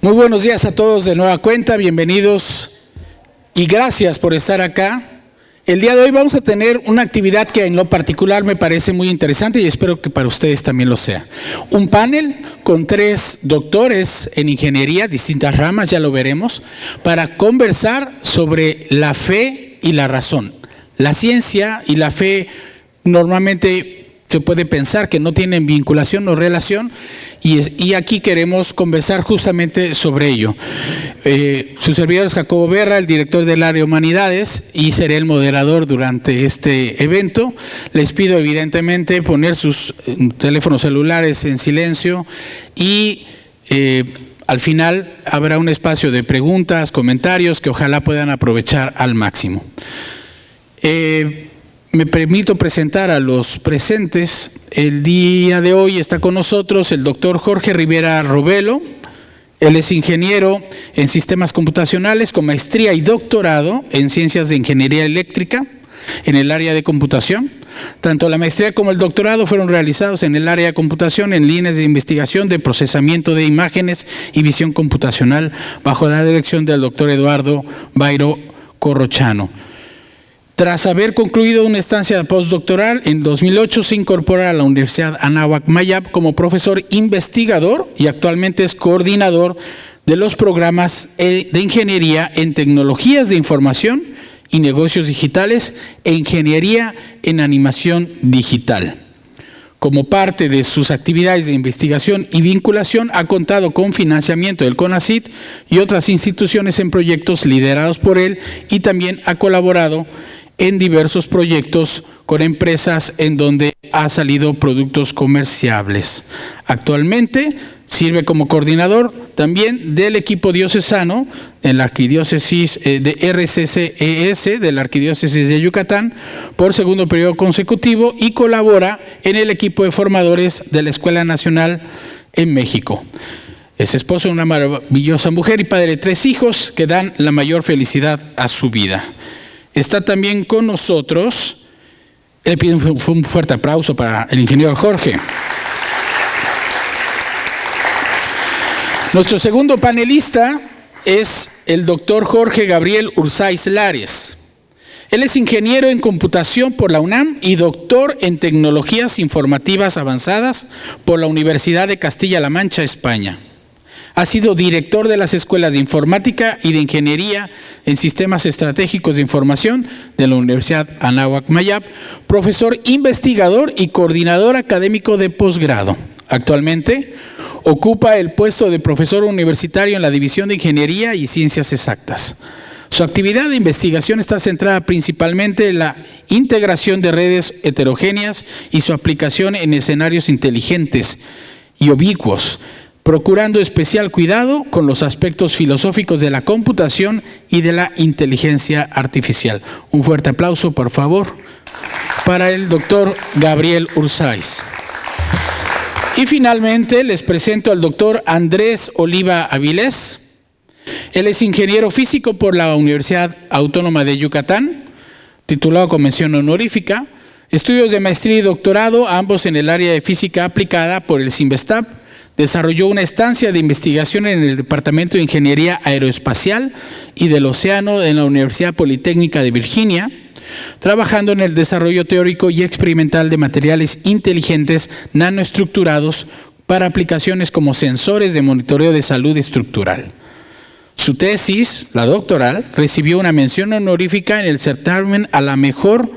Muy buenos días a todos de nueva cuenta, bienvenidos y gracias por estar acá. El día de hoy vamos a tener una actividad que en lo particular me parece muy interesante y espero que para ustedes también lo sea. Un panel con 3 doctores en ingeniería, distintas ramas, ya lo veremos, para conversar sobre la fe y la razón. La ciencia y la fe normalmente se puede pensar que no tienen vinculación o relación y aquí queremos conversar justamente sobre ello. Su servidor es Jacobo Berra, el director del área de Humanidades, y seré el moderador durante este evento. Les pido evidentemente poner sus teléfonos celulares en silencio y al final habrá un espacio de preguntas, comentarios que ojalá puedan aprovechar al máximo. Me permito presentar a los presentes. El día de hoy está con nosotros el doctor Jorge Rivera Robelo. Él es ingeniero en sistemas computacionales con maestría y doctorado en ciencias de ingeniería eléctrica en el área de computación. Tanto la maestría como el doctorado fueron realizados en el área de computación en líneas de investigación de procesamiento de imágenes y visión computacional bajo la dirección del doctor Eduardo Bairo Corrochano. Tras haber concluido una estancia postdoctoral, en 2008 se incorpora a la Universidad Anáhuac Mayab como profesor investigador y actualmente es coordinador de los programas de ingeniería en tecnologías de información y negocios digitales e ingeniería en animación digital. Como parte de sus actividades de investigación y vinculación, ha contado con financiamiento del CONACYT y otras instituciones en proyectos liderados por él y también ha colaborado en diversos proyectos con empresas en donde ha salido productos comerciables. Actualmente sirve como coordinador también del equipo diocesano en la arquidiócesis de RCCES de la arquidiócesis de Yucatán por segundo periodo consecutivo y colabora en el equipo de formadores de la Escuela Nacional en México. Es esposo de una maravillosa mujer y padre de 3 hijos que dan la mayor felicidad a su vida. Está también con nosotros, le pido un fuerte aplauso para el ingeniero Jorge. Nuestro segundo panelista es el doctor Jorge Gabriel Urzáiz Lares. Él es ingeniero en computación por la UNAM y doctor en tecnologías informativas avanzadas por la Universidad de Castilla-La Mancha, España. Ha sido director de las escuelas de informática y de ingeniería en sistemas estratégicos de información de la Universidad Anáhuac Mayab, profesor investigador y coordinador académico de posgrado. Actualmente ocupa el puesto de profesor universitario en la División de Ingeniería y Ciencias Exactas. Su actividad de investigación está centrada principalmente en la integración de redes heterogéneas y su aplicación en escenarios inteligentes y ubicuos, procurando especial cuidado con los aspectos filosóficos de la computación y de la inteligencia artificial. Un fuerte aplauso, por favor, para el doctor Gabriel Urzáiz. Y finalmente les presento al doctor Andrés Oliva Avilés. Él es ingeniero físico por la Universidad Autónoma de Yucatán, titulado con mención honorífica, estudios de maestría y doctorado, ambos en el área de física aplicada por el CIMBESTAB. Desarrolló una estancia de investigación en el Departamento de Ingeniería Aeroespacial y del Océano en la Universidad Politécnica de Virginia, trabajando en el desarrollo teórico y experimental de materiales inteligentes nanoestructurados para aplicaciones como sensores de monitoreo de salud estructural. Su tesis, la doctoral, recibió una mención honorífica en el certamen a la mejor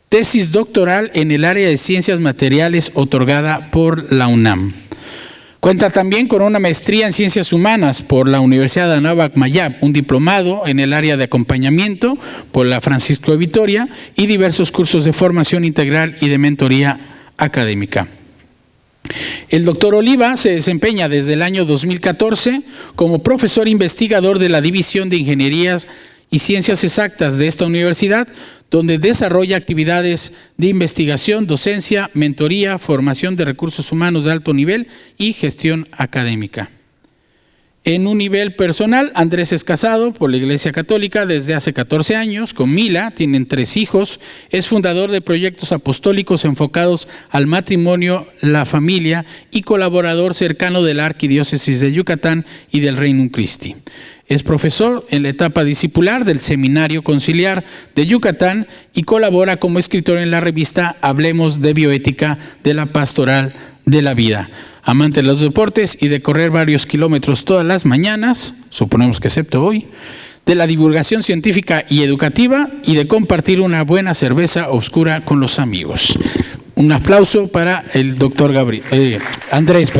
tesis doctoral en el área de ciencias materiales otorgada por la UNAM. Cuenta también con una maestría en Ciencias Humanas por la Universidad Anáhuac Mayab, un diplomado en el área de acompañamiento por la Francisco de Vitoria y diversos cursos de formación integral y de mentoría académica. El doctor Oliva se desempeña desde el año 2014 como profesor investigador de la División de Ingenierías y Ciencias Exactas de esta universidad, donde desarrolla actividades de investigación, docencia, mentoría, formación de recursos humanos de alto nivel y gestión académica. En un nivel personal, Andrés es casado por la Iglesia Católica desde hace 14 años con Mila, tienen 3 hijos, es fundador de proyectos apostólicos enfocados al matrimonio, la familia y colaborador cercano de la Arquidiócesis de Yucatán y del Regnum Christi. Es profesor en la etapa discipular del Seminario Conciliar de Yucatán y colabora como escritor en la revista Hablemos de Bioética de la Pastoral de la Vida. Amante de los deportes y de correr varios kilómetros todas las mañanas, suponemos que excepto hoy, de la divulgación científica y educativa y de compartir una buena cerveza oscura con los amigos. Un aplauso para el doctor Andrés.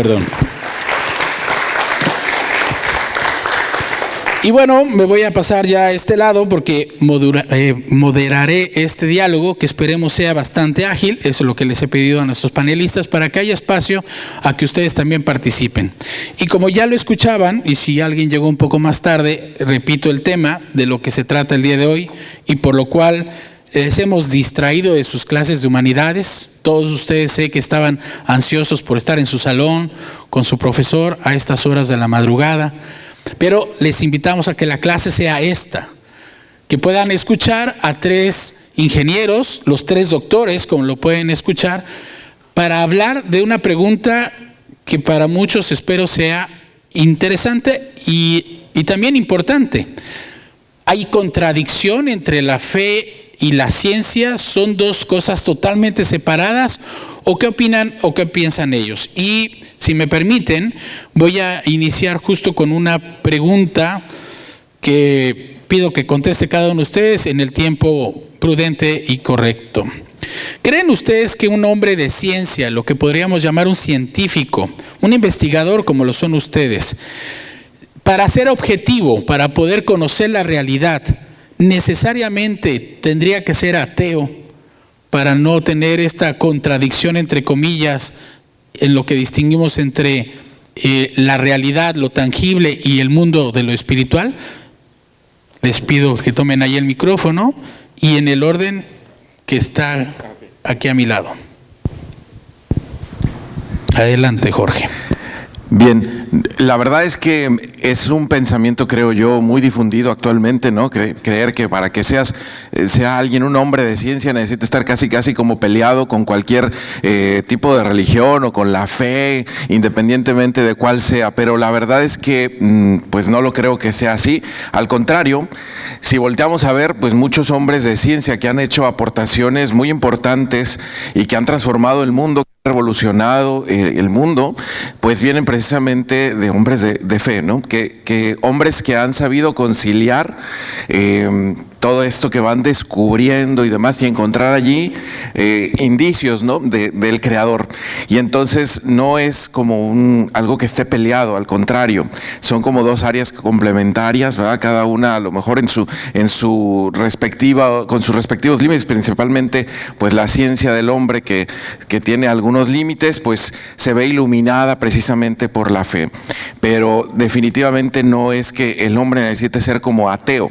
Y bueno, me voy a pasar ya a este lado porque moderaré este diálogo que esperemos sea bastante ágil. Eso es lo que les he pedido a nuestros panelistas para que haya espacio a que ustedes también participen. Y como ya lo escuchaban, y si alguien llegó un poco más tarde, repito el tema de lo que se trata el día de hoy y por lo cual les hemos distraído de sus clases de humanidades. Todos ustedes sé que estaban ansiosos por estar en su salón con su profesor a estas horas de la madrugada. Pero les invitamos a que la clase sea esta, que puedan escuchar a 3 ingenieros, los 3 doctores, como lo pueden escuchar, para hablar de una pregunta que para muchos espero sea interesante y también importante. ¿Hay contradicción entre la fe y la ciencia? ¿Son 2 cosas totalmente separadas? ¿O qué opinan o qué piensan ellos? Y si me permiten, voy a iniciar justo con una pregunta que pido que conteste cada uno de ustedes en el tiempo prudente y correcto. ¿Creen ustedes que un hombre de ciencia, lo que podríamos llamar un científico, un investigador como lo son ustedes, para ser objetivo, para poder conocer la realidad, necesariamente tendría que ser ateo para no tener esta contradicción, entre comillas, en lo que distinguimos entre la realidad, lo tangible y el mundo de lo espiritual? Les pido que tomen ahí el micrófono y en el orden que está aquí a mi lado. Adelante, Jorge. Bien, la verdad es que es un pensamiento, creo yo, muy difundido actualmente, ¿no? Creer que para que sea alguien, un hombre de ciencia, necesita estar casi como peleado con cualquier tipo de religión o con la fe, independientemente de cuál sea. Pero la verdad es que pues no lo creo que sea así. Al contrario, si volteamos a ver, pues muchos hombres de ciencia que han hecho aportaciones muy importantes y que han transformado el mundo, revolucionado el mundo, pues vienen precisamente de hombres de fe, ¿no? Que hombres que han sabido conciliar todo esto que van descubriendo y demás, y encontrar allí indicios, ¿no? del creador. Y entonces no es como algo que esté peleado, al contrario, son como 2 áreas complementarias, ¿verdad? Cada una a lo mejor en su respectiva, con sus respectivos límites, principalmente pues la ciencia del hombre que tiene algunos límites, pues se ve iluminada precisamente por la fe. Pero definitivamente no es que el hombre necesite ser como ateo.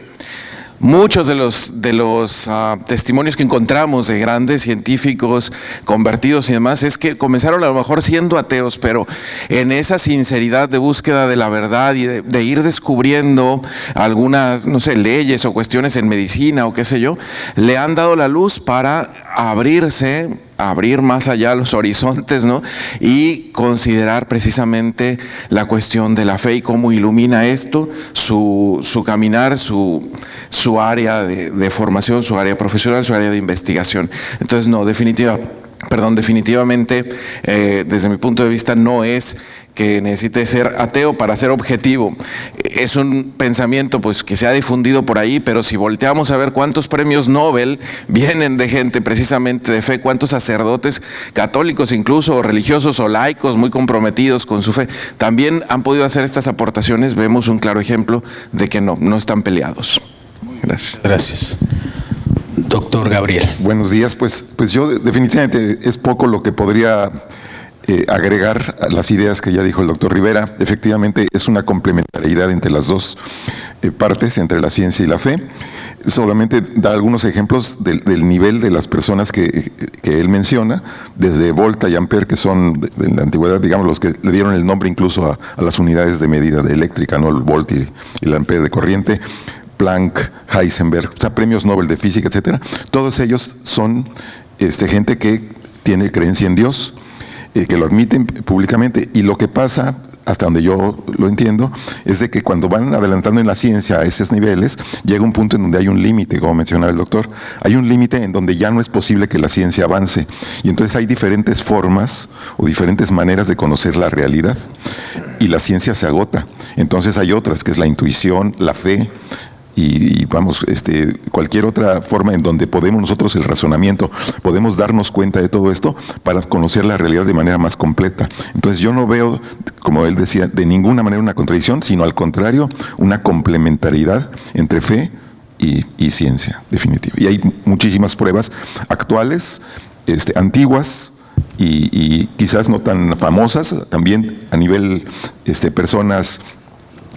Muchos de los testimonios que encontramos de grandes científicos convertidos y demás es que comenzaron a lo mejor siendo ateos, pero en esa sinceridad de búsqueda de la verdad y de ir descubriendo algunas, no sé, leyes o cuestiones en medicina o qué sé yo, le han dado la luz para abrir más allá los horizontes, ¿no? Y considerar precisamente la cuestión de la fe y cómo ilumina esto su caminar, su área de formación, su área profesional, su área de investigación. Entonces, no, definitivamente, desde mi punto de vista, no es que necesite ser ateo para ser objetivo. Es un pensamiento pues que se ha difundido por ahí, pero si volteamos a ver cuántos premios Nobel vienen de gente precisamente de fe, cuántos sacerdotes católicos incluso, o religiosos o laicos muy comprometidos con su fe, también han podido hacer estas aportaciones, vemos un claro ejemplo de que no están peleados. Gracias. Gracias. Doctor Gabriel. Buenos días, pues yo definitivamente es poco lo que podría agregar a las ideas que ya dijo el doctor Rivera. Efectivamente, es una complementariedad entre las dos partes, entre la ciencia y la fe. Solamente da algunos ejemplos del nivel de las personas que él menciona, desde Volta y Ampere, que son de la antigüedad, digamos, los que le dieron el nombre incluso a las unidades de medida de eléctrica, ¿no? El volt y el ampere de corriente, Planck, Heisenberg, o sea, premios Nobel de física, etcétera. Todos ellos son gente que tiene creencia en Dios, que lo admiten públicamente, y lo que pasa, hasta donde yo lo entiendo, es de que cuando van adelantando en la ciencia a esos niveles, llega un punto en donde hay un límite, como mencionaba el doctor, hay un límite en donde ya no es posible que la ciencia avance, y entonces hay diferentes formas o diferentes maneras de conocer la realidad, y la ciencia se agota. Entonces hay otras, que es la intuición, la fe, y vamos, cualquier otra forma en donde podemos nosotros, el razonamiento, podemos darnos cuenta de todo esto para conocer la realidad de manera más completa. Entonces yo no veo, como él decía, de ninguna manera una contradicción, sino al contrario, una complementariedad entre fe y ciencia, definitiva. Y hay muchísimas pruebas actuales, antiguas, y quizás no tan famosas, también a nivel personas,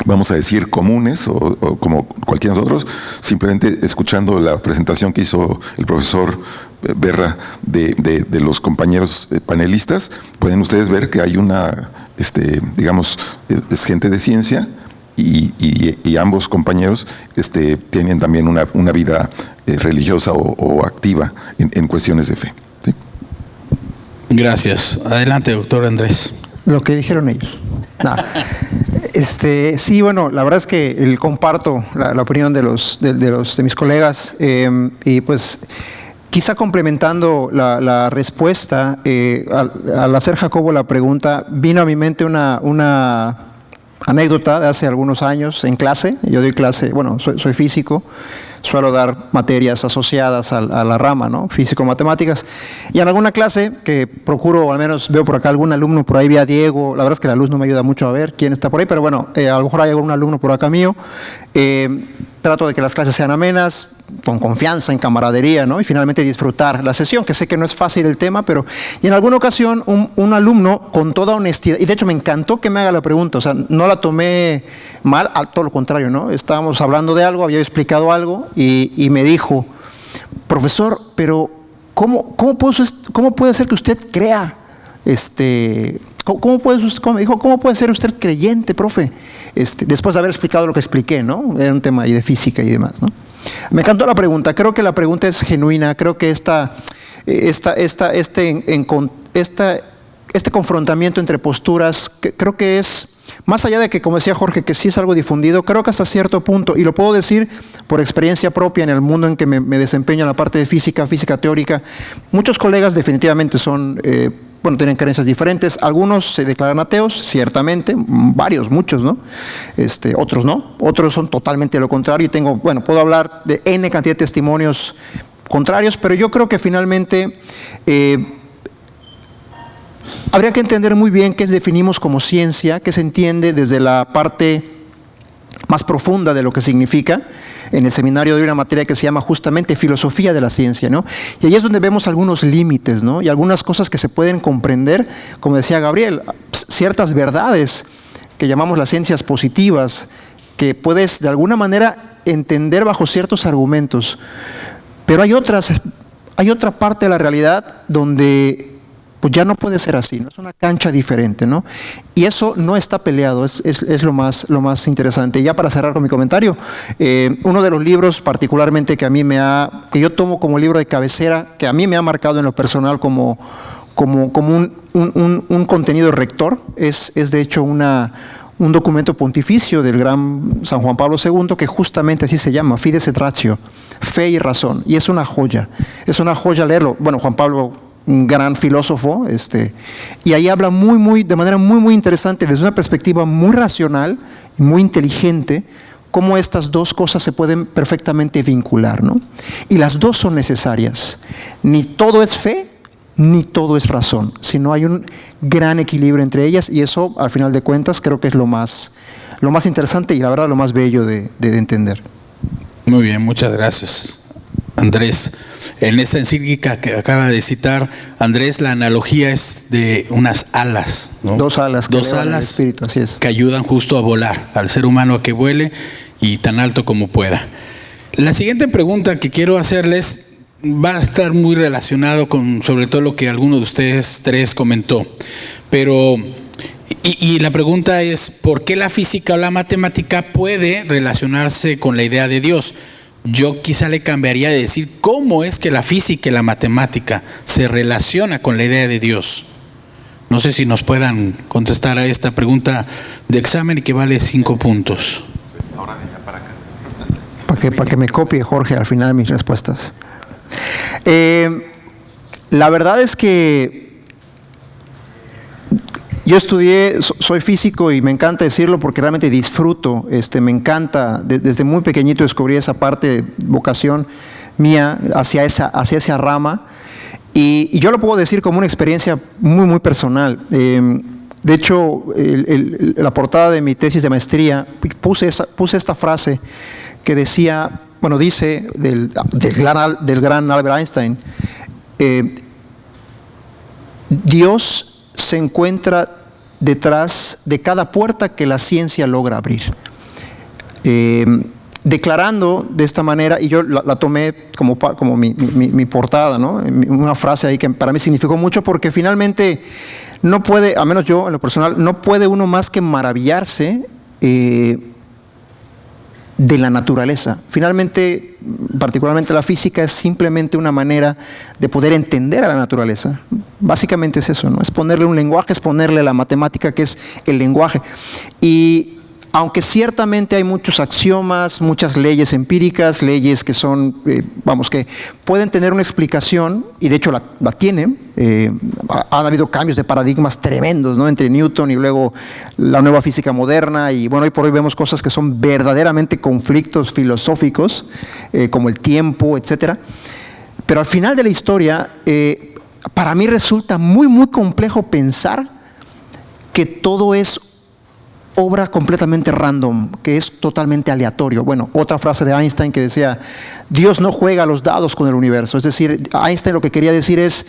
vamos a decir, comunes o como cualquiera de nosotros, simplemente escuchando la presentación que hizo el profesor Berra de los compañeros panelistas, pueden ustedes ver que hay una, digamos, es gente de ciencia y ambos compañeros tienen también una vida religiosa o activa en cuestiones de fe. ¿Sí? Gracias. Adelante, doctor Andrés. Lo que dijeron ellos. No. Sí, bueno, la verdad es que comparto la opinión de mis colegas, y pues quizá complementando la respuesta, al hacer Jacobo la pregunta, vino a mi mente una anécdota de hace algunos años en clase. Yo doy clase, bueno, soy físico, suelo dar materias asociadas a la rama, ¿no? Físico-matemáticas. Y en alguna clase que procuro, o al menos veo por acá algún alumno, por ahí vi a Diego, la verdad es que la luz no me ayuda mucho a ver quién está por ahí, pero bueno, a lo mejor hay algún alumno por acá mío. Trato de que las clases sean amenas, con confianza, en camaradería, ¿no? Y finalmente disfrutar la sesión, que sé que no es fácil el tema, pero... Y en alguna ocasión un alumno, con toda honestidad, y de hecho me encantó que me haga la pregunta, o sea, no la tomé mal, todo lo contrario, ¿no? Estábamos hablando de algo, había explicado algo, y me dijo, profesor, pero ¿cómo puede ser que usted crea? ¿Cómo puede ser usted creyente, profe? Después de haber explicado lo que expliqué, ¿no? Era un tema ahí de física y demás, ¿no? Me encantó la pregunta. Creo que la pregunta es genuina. Creo que este confrontamiento entre posturas, creo que es, más allá de que, como decía Jorge, que sí es algo difundido, creo que hasta cierto punto, y lo puedo decir por experiencia propia en el mundo en que me desempeño en la parte de física teórica, muchos colegas definitivamente son... tienen creencias diferentes. Algunos se declaran ateos, ciertamente, muchos, ¿no? Otros no. Otros son totalmente lo contrario. Y puedo hablar de N cantidad de testimonios contrarios, pero yo creo que finalmente habría que entender muy bien qué definimos como ciencia, qué se entiende desde la parte más profunda de lo que significa. En el seminario de una materia que se llama justamente filosofía de la ciencia, ¿no? Y ahí es donde vemos algunos límites, ¿no? Y algunas cosas que se pueden comprender, como decía Gabriel, ciertas verdades que llamamos las ciencias positivas, que puedes de alguna manera entender bajo ciertos argumentos. Pero hay otra parte de la realidad donde pues ya no puede ser así, ¿no? Es una cancha diferente, ¿no? Y eso no está peleado, es lo más interesante. Y ya para cerrar con mi comentario, uno de los libros particularmente que yo tomo como libro de cabecera, que a mí me ha marcado en lo personal como un contenido rector, es de hecho un documento pontificio del gran San Juan Pablo II, que justamente así se llama, Fides et Ratio, fe y razón. Y es una joya leerlo. Bueno, Juan Pablo, un gran filósofo, y ahí habla de manera muy interesante, desde una perspectiva muy racional y muy inteligente, cómo estas dos cosas se pueden perfectamente vincular, ¿no? Y las dos son necesarias. Ni todo es fe, ni todo es razón, sino hay un gran equilibrio entre ellas, y eso, al final de cuentas, creo que es lo más interesante y la verdad lo más bello de entender. Muy bien, muchas gracias. Andrés. En esta encíclica que acaba de citar Andrés, la analogía es de unas alas, ¿no? Dos alas que Dos elevan el alas espíritu, así es. que ayudan justo a volar, al ser humano a que vuele y tan alto como pueda. La siguiente pregunta que quiero hacerles va a estar muy relacionado con sobre todo lo que alguno de ustedes tres comentó, pero y la pregunta es ¿por qué la física o la matemática puede relacionarse con la idea de Dios? Yo quizá le cambiaría de decir cómo es que la física y la matemática se relaciona con la idea de Dios. No sé si nos puedan contestar a esta pregunta de examen y que vale 5 puntos. Ahora para acá. Para que me copie Jorge al final mis respuestas. La verdad es que yo estudié, soy físico y me encanta decirlo porque realmente disfruto, me encanta, desde muy pequeñito descubrí esa parte, vocación mía hacia esa rama y yo lo puedo decir como una experiencia muy, muy personal. De hecho, la portada de mi tesis de maestría puse esta frase que decía, bueno, dice del gran Albert Einstein, Dios se encuentra detrás de cada puerta que la ciencia logra abrir. Declarando de esta manera, y yo la tomé como mi portada, ¿no? Una frase ahí que para mí significó mucho porque finalmente no puede, a menos yo en lo personal, no puede uno más que maravillarse de la naturaleza. Finalmente, particularmente la física es simplemente una manera de poder entender a la naturaleza. Básicamente es eso, ¿no? Es ponerle un lenguaje, es ponerle la matemática que es el lenguaje. Y aunque ciertamente hay muchos axiomas, muchas leyes empíricas, leyes que son, que pueden tener una explicación, y de hecho la tienen, han habido cambios de paradigmas tremendos, ¿no? Entre Newton y luego la nueva física moderna, y bueno, hoy por hoy vemos cosas que son verdaderamente conflictos filosóficos, como el tiempo, etcétera. Pero al final de la historia, para mí resulta muy, muy complejo pensar que todo es obra completamente random, que es totalmente aleatorio. Bueno, otra frase de Einstein que decía, Dios no juega a los dados con el universo. Es decir, Einstein lo que quería decir es,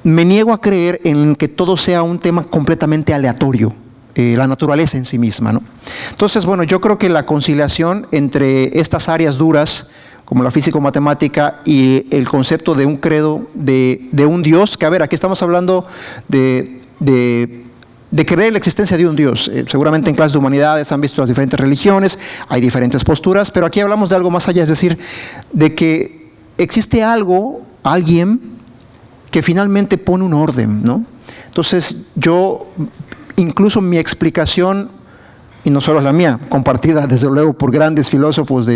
me niego a creer en que todo sea un tema completamente aleatorio, la naturaleza en sí misma, ¿no? Entonces, bueno, yo creo que la conciliación entre estas áreas duras, como la físico-matemática y el concepto de un credo, de un Dios, que a ver, aquí estamos hablando de creer en la existencia de un Dios. Seguramente en clases de humanidades han visto las diferentes religiones, hay diferentes posturas, pero aquí hablamos de algo más allá, es decir, de que existe algo, alguien, que finalmente pone un orden, ¿no? Entonces yo, incluso mi explicación, y no solo es la mía, compartida desde luego por grandes filósofos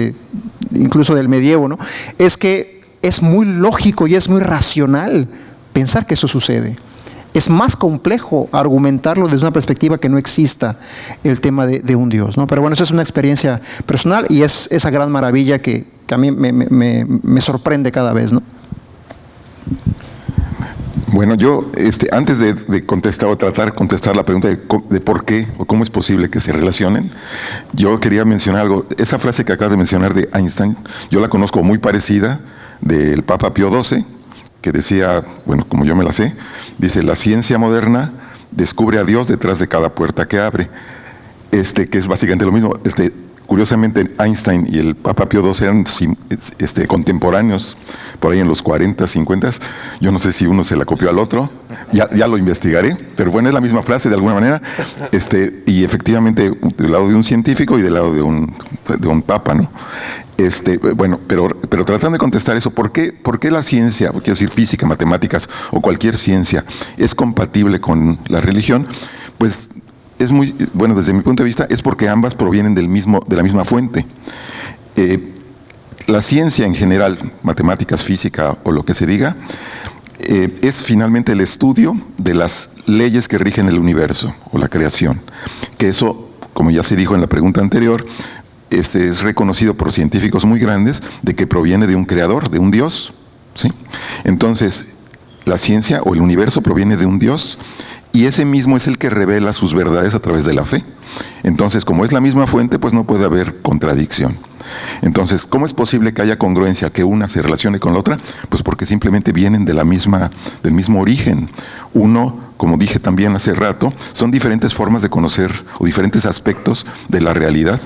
incluso del medievo, ¿no? Es que es muy lógico y es muy racional pensar que eso sucede. Es más complejo argumentarlo desde una perspectiva que no exista el tema de un Dios, ¿no? Pero bueno, eso es una experiencia personal y es esa gran maravilla que a mí me sorprende cada vez, ¿no? Bueno, yo antes de contestar o tratar de contestar la pregunta de por qué o cómo es posible que se relacionen, yo quería mencionar algo. Esa frase que acabas de mencionar de Einstein, yo la conozco muy parecida del Papa Pío XII, que decía, bueno, como yo me la sé, dice, la ciencia moderna descubre a Dios detrás de cada puerta que abre, que es básicamente lo mismo. Curiosamente, Einstein y el Papa Pío XII eran contemporáneos, por ahí en los 40, 50. Yo no sé si uno se la copió al otro, ya lo investigaré, pero bueno, es la misma frase de alguna manera, y efectivamente del lado de un científico y del lado de un papa, ¿no? Bueno, pero tratando de contestar eso, ¿por qué la ciencia, quiero decir física, matemáticas o cualquier ciencia, es compatible con la religión? Pues es muy, bueno, desde mi punto de vista, es porque ambas provienen de la misma fuente. La ciencia en general, matemáticas, física o lo que se diga, es finalmente el estudio de las leyes que rigen el universo o la creación. Que eso, como ya se dijo en la pregunta anterior, es reconocido por científicos muy grandes de que proviene de un creador, de un Dios, ¿sí? Entonces, la ciencia o el universo proviene de un Dios y ese mismo es el que revela sus verdades a través de la fe. Entonces, como es la misma fuente, pues no puede haber contradicción. Entonces, ¿cómo es posible que haya congruencia, que una se relacione con la otra? Pues porque simplemente vienen de del mismo origen. Uno, como dije también hace rato, son diferentes formas de conocer o diferentes aspectos de la realidad.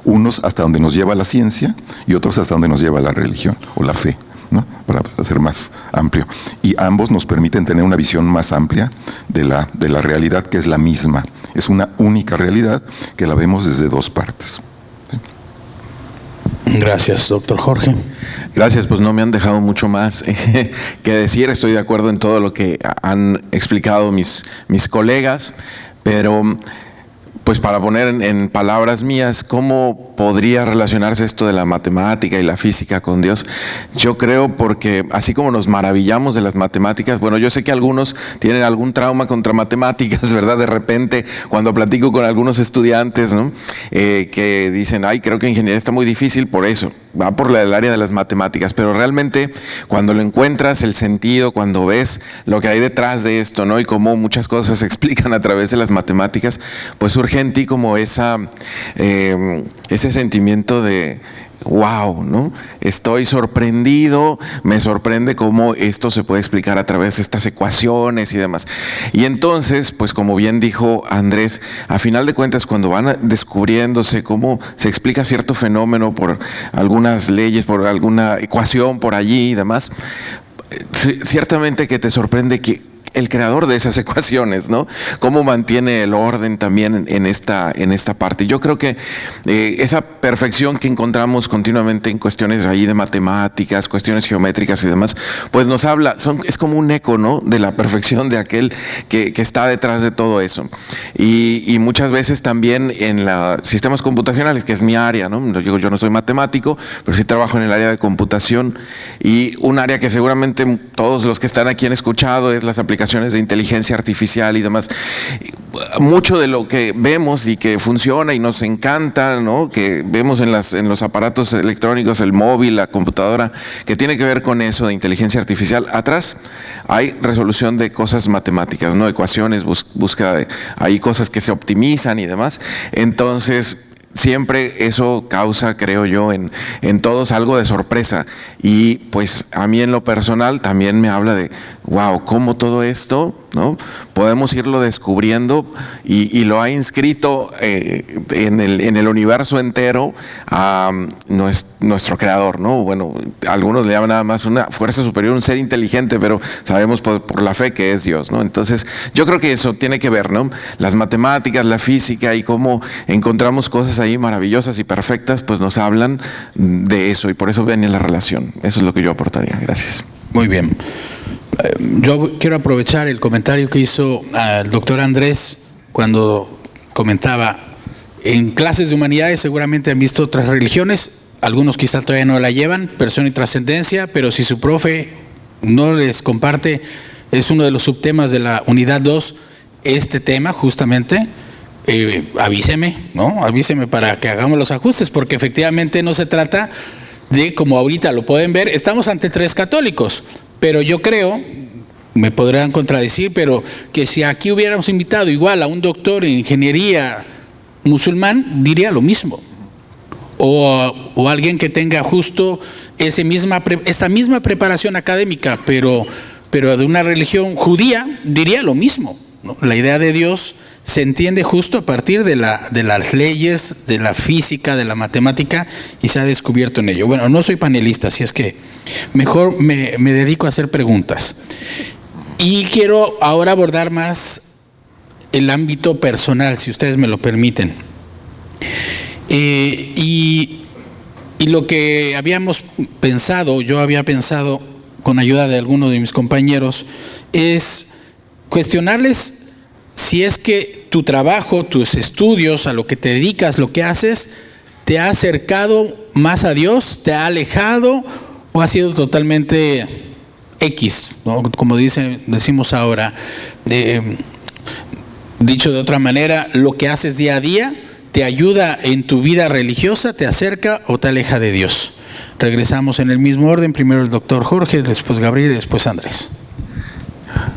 Unos hasta donde nos lleva la ciencia y otros hasta donde nos lleva la religión o la fe, ¿no? Para hacer más amplio. Y ambos nos permiten tener una visión más amplia de la realidad, que es la misma. Es una única realidad que la vemos desde dos partes. Gracias, doctor Jorge. Gracias, pues no me han dejado mucho más que decir. Estoy de acuerdo en todo lo que han explicado mis colegas, pero pues para poner en palabras mías, ¿cómo podría relacionarse esto de la matemática y la física con Dios? Yo creo porque así como nos maravillamos de las matemáticas, bueno, yo sé que algunos tienen algún trauma contra matemáticas, ¿verdad? De repente, cuando platico con algunos estudiantes, ¿no? Que dicen, ay, creo que ingeniería está muy difícil por eso, va por el área de las matemáticas, pero realmente cuando lo encuentras, el sentido, cuando ves lo que hay detrás de esto, ¿no? Y cómo muchas cosas se explican a través de las matemáticas, pues surge en ti como ese sentimiento de wow, ¿no? Estoy sorprendido, me sorprende cómo esto se puede explicar a través de estas ecuaciones y demás. Y entonces, pues como bien dijo Andrés, a final de cuentas, cuando van descubriéndose cómo se explica cierto fenómeno por algunas leyes, por alguna ecuación por allí y demás, ciertamente que te sorprende que el creador de esas ecuaciones, ¿no? Cómo mantiene el orden también en esta parte. Yo creo que esa perfección que encontramos continuamente en cuestiones ahí de matemáticas, cuestiones geométricas y demás, pues nos habla, es como un eco, ¿no? De la perfección de aquel que está detrás de todo eso. Y muchas veces también en los sistemas computacionales, que es mi área, ¿no? Yo no soy matemático, pero sí trabajo en el área de computación, y un área que seguramente todos los que están aquí han escuchado es las aplicaciones de inteligencia artificial y demás. Mucho de lo que vemos y que funciona y nos encanta, ¿no? Que vemos en los aparatos electrónicos, el móvil, la computadora, que tiene que ver con eso de inteligencia artificial, atrás hay resolución de cosas matemáticas, ¿no? Ecuaciones, búsqueda de, hay cosas que se optimizan y demás. Entonces, siempre eso causa, creo yo, en todos algo de sorpresa. Y pues a mí en lo personal también me habla de, wow, cómo todo esto, ¿no? Podemos irlo descubriendo y lo ha inscrito en el universo entero a nuestro creador, ¿no? Bueno, algunos le llaman nada más una fuerza superior, un ser inteligente, pero sabemos por la fe que es Dios, ¿no? Entonces, yo creo que eso tiene que ver, ¿no? Las matemáticas, la física y cómo encontramos cosas ahí maravillosas y perfectas, pues nos hablan de eso, y por eso ven en la relación. Eso es lo que yo aportaría. Gracias. Muy bien. Yo quiero aprovechar el comentario que hizo el doctor Andrés cuando comentaba, en clases de humanidades seguramente han visto otras religiones, algunos quizá todavía no la llevan, persona y trascendencia, pero si su profe no les comparte, es uno de los subtemas de la unidad 2, este tema justamente, avíseme, ¿no? Avíseme para que hagamos los ajustes, porque efectivamente no se trata de, como ahorita lo pueden ver, estamos ante 3 católicos, pero yo creo, me podrán contradecir, pero que si aquí hubiéramos invitado igual a un doctor en ingeniería musulmán, diría lo mismo. O alguien que tenga justo esta misma preparación académica, pero de una religión judía, diría lo mismo, ¿no? La idea de Dios se entiende justo a partir de las leyes, de la física, de la matemática, y se ha descubierto en ello. Bueno, no soy panelista, así es que mejor me dedico a hacer preguntas. Y quiero ahora abordar más el ámbito personal, si ustedes me lo permiten. Y lo que habíamos pensado, yo había pensado con ayuda de algunos de mis compañeros, es cuestionarles si es que tu trabajo, tus estudios, a lo que te dedicas, lo que haces, te ha acercado más a Dios, te ha alejado o ha sido totalmente X, ¿no? Como decimos ahora, dicho de otra manera, lo que haces día a día te ayuda en tu vida religiosa, te acerca o te aleja de Dios. Regresamos en el mismo orden, primero el doctor Jorge, después Gabriel y después Andrés.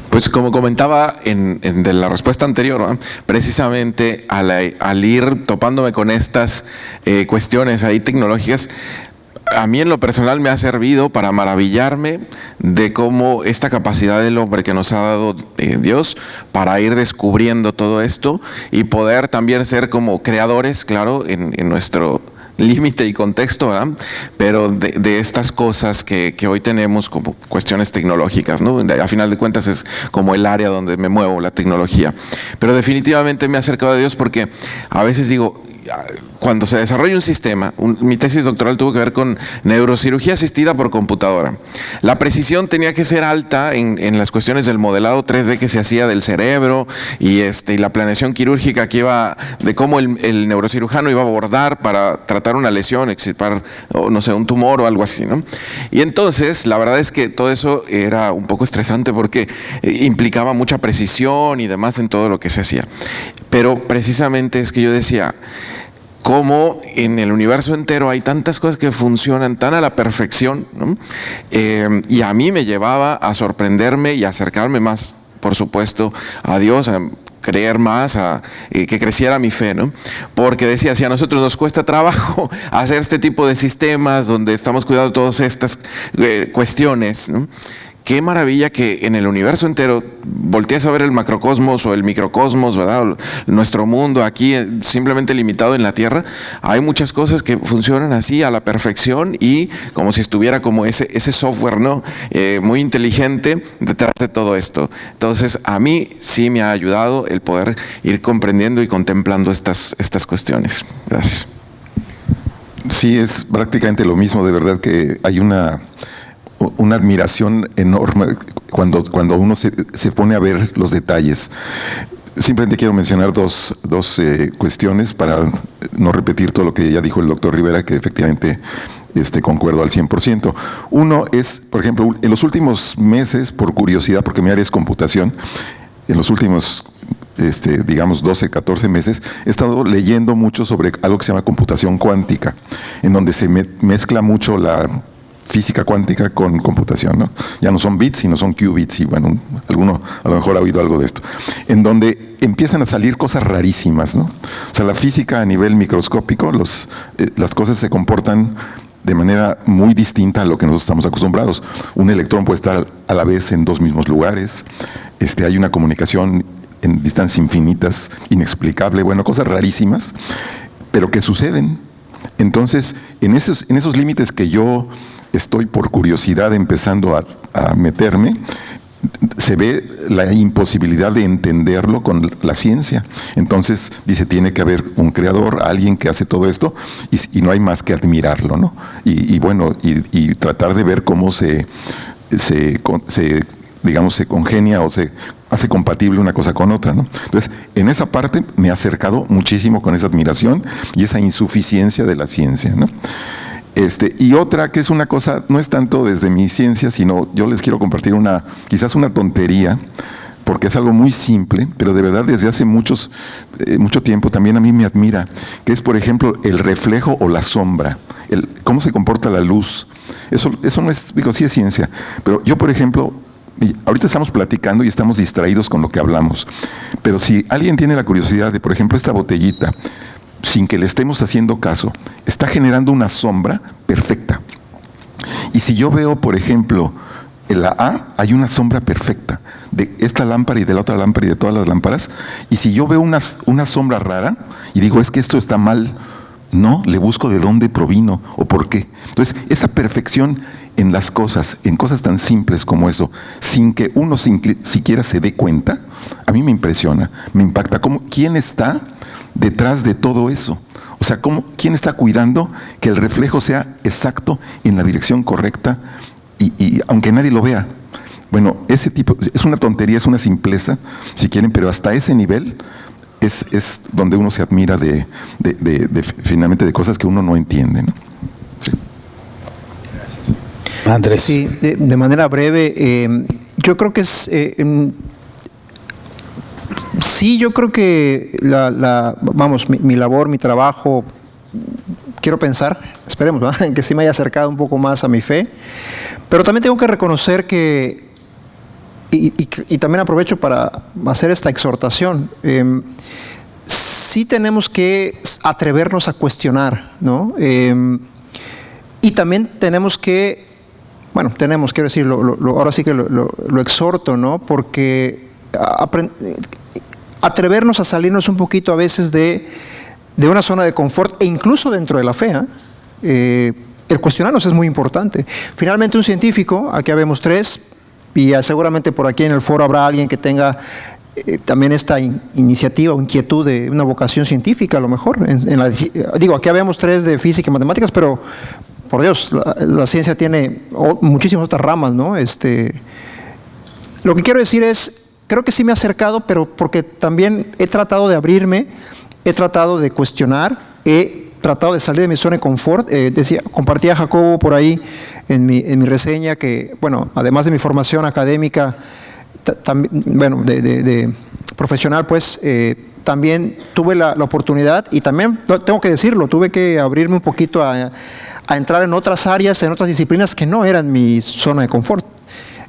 Pues como comentaba de la respuesta anterior, ¿no? Precisamente al ir topándome con estas cuestiones ahí tecnológicas, a mí en lo personal me ha servido para maravillarme de cómo esta capacidad del hombre que nos ha dado Dios para ir descubriendo todo esto y poder también ser como creadores, claro, en nuestro límite y contexto, ¿verdad? Pero de estas cosas que hoy tenemos como cuestiones tecnológicas, ¿no? A final de cuentas es como el área donde me muevo, la tecnología. Pero definitivamente me he acercado a Dios porque a veces digo, cuando se desarrolla un sistema, mi tesis doctoral tuvo que ver con neurocirugía asistida por computadora. La precisión tenía que ser alta en las cuestiones del modelado 3D que se hacía del cerebro y la planeación quirúrgica que iba, de cómo el neurocirujano iba a abordar para tratar una lesión, extirpar, no sé, un tumor o algo así, ¿no? Y entonces, la verdad es que todo eso era un poco estresante porque implicaba mucha precisión y demás en todo lo que se hacía. Pero precisamente es que yo decía, cómo en el universo entero hay tantas cosas que funcionan tan a la perfección, ¿no? Y a mí me llevaba a sorprenderme y a acercarme más, por supuesto, a Dios, a creer más, a que creciera mi fe, ¿no? Porque decía, si a nosotros nos cuesta trabajo hacer este tipo de sistemas donde estamos cuidando de todas estas cuestiones, ¿no? Qué maravilla que en el universo entero volteas a ver el macrocosmos o el microcosmos, ¿verdad? Nuestro mundo aquí simplemente limitado en la Tierra. Hay muchas cosas que funcionan así a la perfección y como si estuviera como ese software, ¿no? Muy inteligente detrás de todo esto. Entonces, a mí sí me ha ayudado el poder ir comprendiendo y contemplando estas cuestiones. Gracias. Sí, es prácticamente lo mismo. De verdad que hay una admiración enorme cuando uno se pone a ver los detalles. Simplemente quiero mencionar dos cuestiones para no repetir todo lo que ya dijo el doctor Rivera, que efectivamente concuerdo al 100%. Uno es, por ejemplo, en los últimos meses, por curiosidad, porque mi área es computación, en los últimos digamos 12, 14 meses, he estado leyendo mucho sobre algo que se llama computación cuántica, en donde se mezcla mucho la física cuántica con computación, ¿no? Ya no son bits, sino son qubits, y bueno, alguno a lo mejor ha oído algo de esto, en donde empiezan a salir cosas rarísimas, ¿no? O sea, la física a nivel microscópico, las cosas se comportan de manera muy distinta a lo que nosotros estamos acostumbrados. Un electrón puede estar a la vez en dos mismos lugares, hay una comunicación en distancias infinitas, inexplicable, bueno, cosas rarísimas, pero que suceden. Entonces, en esos límites que yo estoy por curiosidad empezando a meterme, se ve la imposibilidad de entenderlo con la ciencia. Entonces dice, tiene que haber un creador, alguien que hace todo esto, y no hay más que admirarlo, ¿no? Y tratar de ver cómo se congenia o se hace compatible una cosa con otra, ¿no? Entonces, en esa parte me he acercado muchísimo con esa admiración y esa insuficiencia de la ciencia, ¿no? Y otra que es una cosa, no es tanto desde mi ciencia, sino yo les quiero compartir quizás una tontería, porque es algo muy simple, pero de verdad desde hace mucho tiempo también a mí me admira, que es, por ejemplo, el reflejo o la sombra, cómo se comporta la luz. Eso no es, sí es ciencia, pero yo, por ejemplo, ahorita estamos platicando y estamos distraídos con lo que hablamos, pero si alguien tiene la curiosidad de, por ejemplo, esta botellita, sin que le estemos haciendo caso, está generando una sombra perfecta. Y si yo veo, por ejemplo, en la A hay una sombra perfecta de esta lámpara y de la otra lámpara y de todas las lámparas, y si yo veo una sombra rara y digo, es que esto está mal, no, le busco de dónde provino o por qué. Entonces, esa perfección en las cosas, en cosas tan simples como eso, sin que uno siquiera se dé cuenta, a mí me impresiona, me impacta. ¿Quién está detrás de todo eso? O sea, ¿quién está cuidando que el reflejo sea exacto en la dirección correcta y aunque nadie lo vea? Bueno, ese tipo, es una tontería, es una simpleza, si quieren, pero hasta ese nivel es donde uno se admira finalmente de cosas que uno no entiende, ¿no? Sí. Andrés. Sí, de manera breve, yo creo que sí, yo creo que mi labor, mi trabajo, quiero pensar, esperemos, ¿verdad?, en que sí me haya acercado un poco más a mi fe, pero también tengo que reconocer que y también aprovecho para hacer esta exhortación. Sí tenemos que atrevernos a cuestionar, ¿no? Y también tenemos que, bueno, quiero decir, ahora sí que lo exhorto, ¿no? Porque atrevernos a salirnos un poquito a veces de una zona de confort, e incluso dentro de la fe, el cuestionarnos es muy importante. Finalmente, un científico, aquí habemos 3, y seguramente por aquí en el foro habrá alguien que tenga también esta iniciativa o inquietud de una vocación científica, a lo mejor. Digo, aquí habemos 3 de física y matemáticas, pero por Dios, la ciencia tiene muchísimas otras ramas, ¿no? Lo que quiero decir es, creo que sí me he acercado, pero porque también he tratado de abrirme, he tratado de cuestionar, he tratado de salir de mi zona de confort. Compartía a Jacobo por ahí en mi reseña que, bueno, además de mi formación académica, bueno, de profesional, pues también tuve la oportunidad, y también tengo que decirlo, tuve que abrirme un poquito a entrar en otras áreas, en otras disciplinas que no eran mi zona de confort,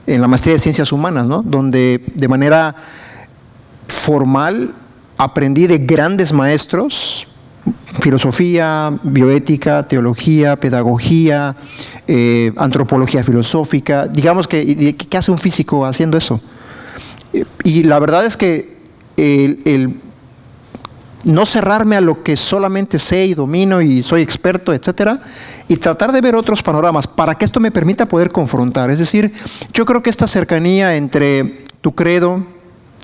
en la maestría de Ciencias Humanas, ¿no? Donde de manera formal aprendí de grandes maestros, filosofía, bioética, teología, pedagogía, antropología filosófica. Digamos que, ¿qué hace un físico haciendo eso? Y la verdad es que el no cerrarme a lo que solamente sé y domino y soy experto, etcétera, y tratar de ver otros panoramas para que esto me permita poder confrontar. Es decir, yo creo que esta cercanía entre tu credo,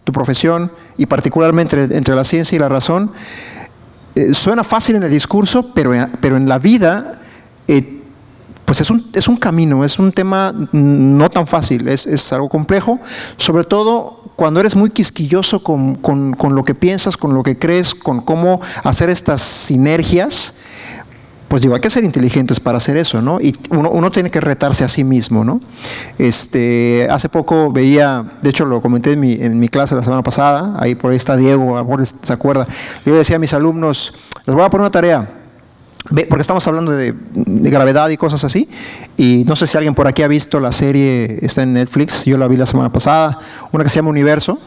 tu profesión y particularmente entre la ciencia y la razón suena fácil en el discurso, pero en la vida pues es un camino, es un tema no tan fácil, es algo complejo, sobre todo cuando eres muy quisquilloso con lo que piensas, con lo que crees, con cómo hacer estas sinergias. Pues digo, hay que ser inteligentes para hacer eso, ¿no? Y uno tiene que retarse a sí mismo, ¿no? Hace poco veía, de hecho lo comenté en mi clase la semana pasada, ahí por ahí está Diego, a lo mejor se acuerda. Yo decía a mis alumnos, les voy a poner una tarea, porque estamos hablando de gravedad y cosas así, y no sé si alguien por aquí ha visto la serie, está en Netflix, yo la vi la semana pasada, una que se llama Universo,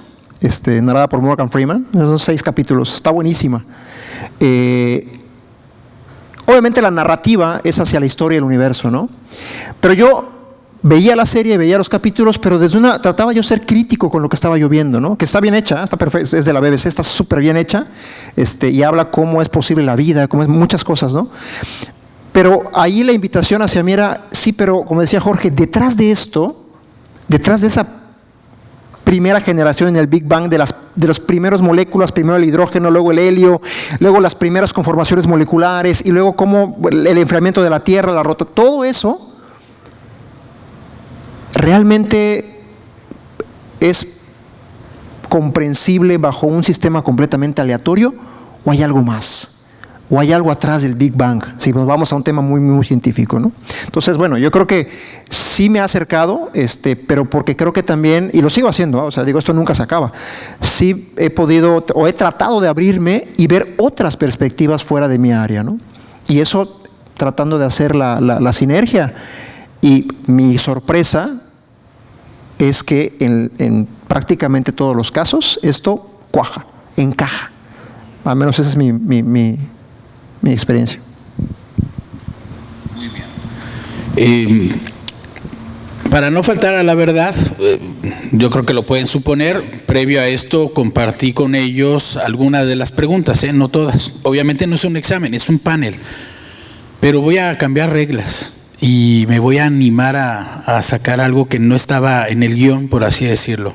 narrada por Morgan Freeman, son 6 capítulos, está buenísima. Obviamente la narrativa es hacia la historia del universo, ¿no? Pero yo veía la serie, veía los capítulos, pero trataba yo ser crítico con lo que estaba yo viendo, ¿no? Que está bien hecha, está perfecta, es de la BBC, está súper bien hecha, y habla cómo es posible la vida, cómo es muchas cosas, ¿no? Pero ahí la invitación hacia mí era, sí, pero como decía Jorge, detrás de esto, detrás de esa primera generación en el Big Bang, de las primeras moléculas, primero el hidrógeno, luego el helio, luego las primeras conformaciones moleculares, y luego cómo el enfriamiento de la Tierra, la rota, todo eso realmente es comprensible bajo un sistema completamente aleatorio, o hay algo más, o hay algo atrás del Big Bang, si nos vamos a un tema muy, muy científico, ¿no? Entonces, bueno, yo creo que sí me ha acercado, pero porque creo que también, y lo sigo haciendo, ¿no? O sea, digo, esto nunca se acaba, sí he podido, o he tratado de abrirme y ver otras perspectivas fuera de mi área, ¿no? Y eso tratando de hacer la sinergia, y mi sorpresa es que en prácticamente todos los casos esto cuaja, encaja, al menos esa es mi experiencia. Muy bien. Para no faltar a la verdad, yo creo que lo pueden suponer, previo a esto compartí con ellos algunas de las preguntas, no todas. Obviamente no es un examen, es un panel, pero voy a cambiar reglas y me voy a animar a sacar algo que no estaba en el guión, por así decirlo.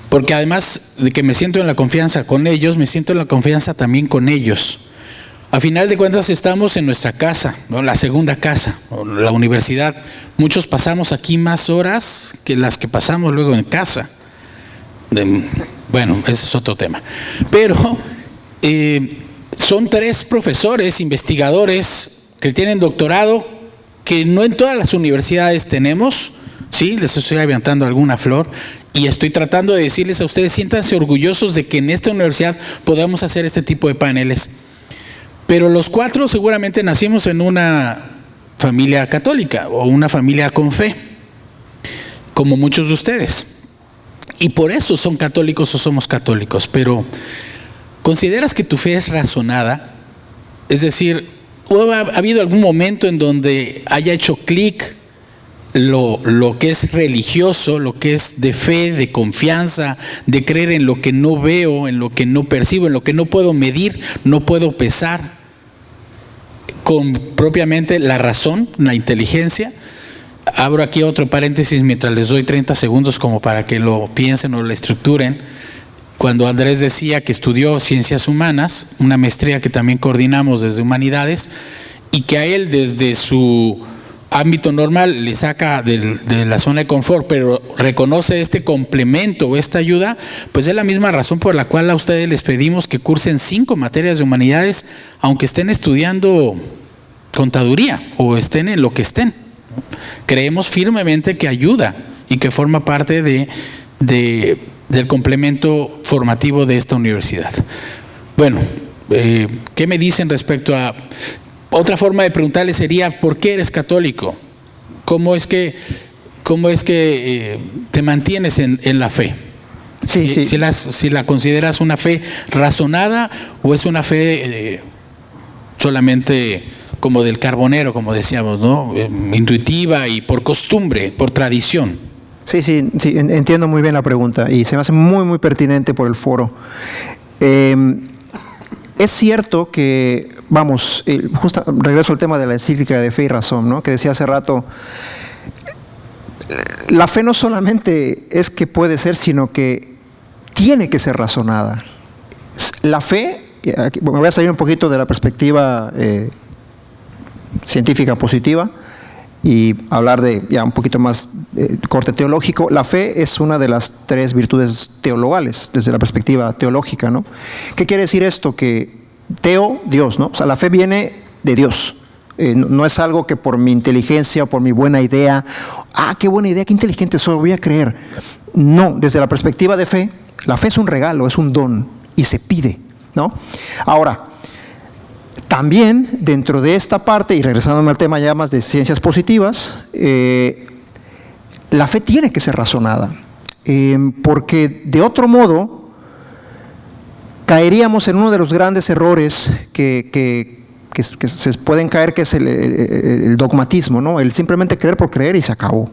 Porque además de que me siento en la confianza con ellos, me siento en la confianza también con ellos. A final de cuentas estamos en nuestra casa, ¿no? La segunda casa, la universidad. Muchos pasamos aquí más horas que las que pasamos luego en casa. Bueno, ese es otro tema. Pero son 3 profesores, investigadores que tienen doctorado, que no en todas las universidades tenemos. Sí, les estoy aventando alguna flor. Y estoy tratando de decirles a ustedes, siéntanse orgullosos de que en esta universidad podamos hacer este tipo de paneles. Pero los 4 seguramente nacimos en una familia católica o una familia con fe. como muchos de ustedes. Y por eso son católicos o somos católicos. Pero ¿consideras que tu fe es razonada? Es decir, ¿ha habido algún momento en donde haya hecho clic lo que es religioso, lo que es de fe, de confianza, de creer en lo que no veo, en lo que no percibo, en lo que no puedo medir, no puedo pesar, con propiamente la razón, la inteligencia? Abro aquí otro paréntesis mientras les doy 30 segundos como para que lo piensen o lo estructuren. Cuando Andrés decía que estudió ciencias humanas, una maestría que también coordinamos desde humanidades, y que a él desde su ámbito normal le saca de la zona de confort, pero reconoce este complemento o esta ayuda, pues es la misma razón por la cual a ustedes les pedimos que cursen 5 materias de humanidades, aunque estén estudiando contaduría o estén en lo que estén. Creemos firmemente que ayuda y que forma parte del complemento formativo de esta universidad. Bueno, ¿qué me dicen respecto a...? Otra forma de preguntarle sería, ¿por qué eres católico? ¿Cómo es que te mantienes en la fe? Sí. Si la consideras una fe razonada o es una fe solamente como del carbonero, como decíamos, ¿no? Intuitiva y por costumbre, por tradición. Sí, entiendo muy bien la pregunta y se me hace muy, muy pertinente por el foro. Es cierto que, regreso al tema de la encíclica de Fe y Razón, ¿no? Que decía hace rato, la fe no solamente es que puede ser, sino que tiene que ser razonada. La fe, me voy a salir un poquito de la perspectiva científica positiva y hablar de ya un poquito más corte teológico. La fe es una de las 3 virtudes teologales desde la perspectiva teológica, ¿no? ¿Qué quiere decir esto? Que Dios, ¿no? O sea, la fe viene de Dios. No es algo que por mi inteligencia o por mi buena idea, qué buena idea, qué inteligente soy, voy a creer. No, desde la perspectiva de fe, la fe es un regalo, es un don y se pide, ¿no? Ahora, también dentro de esta parte, y regresándome al tema ya más de ciencias positivas, la fe tiene que ser razonada, porque de otro modo caeríamos en uno de los grandes errores que se pueden caer, que es el dogmatismo, ¿no? El simplemente creer por creer y se acabó.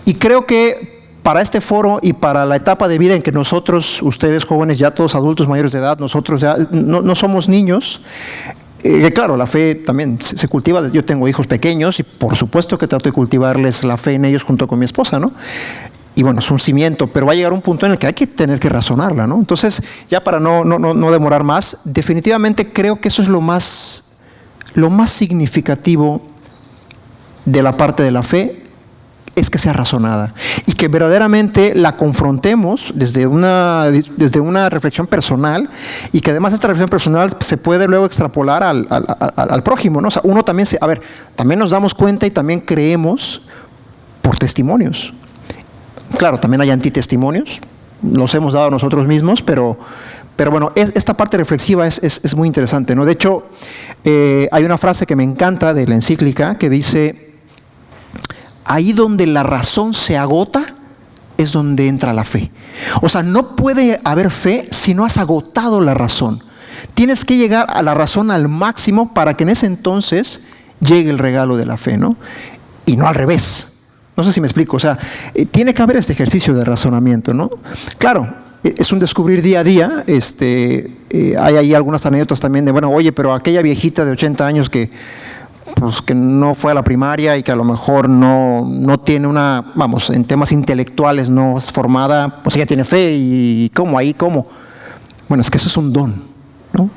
Y creo que para este foro y para la etapa de vida en que nosotros, ustedes jóvenes, ya todos adultos mayores de edad, nosotros ya no somos niños, claro, la fe también se cultiva. Yo tengo hijos pequeños y por supuesto que trato de cultivarles la fe en ellos junto con mi esposa, ¿no? Y bueno, es un cimiento, pero va a llegar un punto en el que hay que tener que razonarla, ¿no? Entonces, ya para no demorar más, definitivamente creo que eso es lo más significativo de la parte de la fe, es que sea razonada y que verdaderamente la confrontemos desde una reflexión personal, y que además esta reflexión personal se puede luego extrapolar al prójimo, ¿no? O sea, uno también también nos damos cuenta y también creemos por testimonios. Claro, también hay antitestimonios, los hemos dado nosotros mismos, pero bueno, esta parte reflexiva es muy interesante, ¿no? De hecho, hay una frase que me encanta de la encíclica que dice: ahí donde la razón se agota es donde entra la fe. O sea, no puede haber fe si no has agotado la razón. Tienes que llegar a la razón al máximo para que en ese entonces llegue el regalo de la fe, ¿no? Y no al revés. No sé si me explico. O sea, tiene que haber este ejercicio de razonamiento, ¿no? Claro, es un descubrir día a día. Hay ahí algunas anécdotas también de, bueno, oye, pero aquella viejita de 80 años que no fue a la primaria y que a lo mejor no tiene en temas intelectuales no es formada, pues ella tiene fe, y ¿cómo? Bueno, es que eso es un don, ¿no?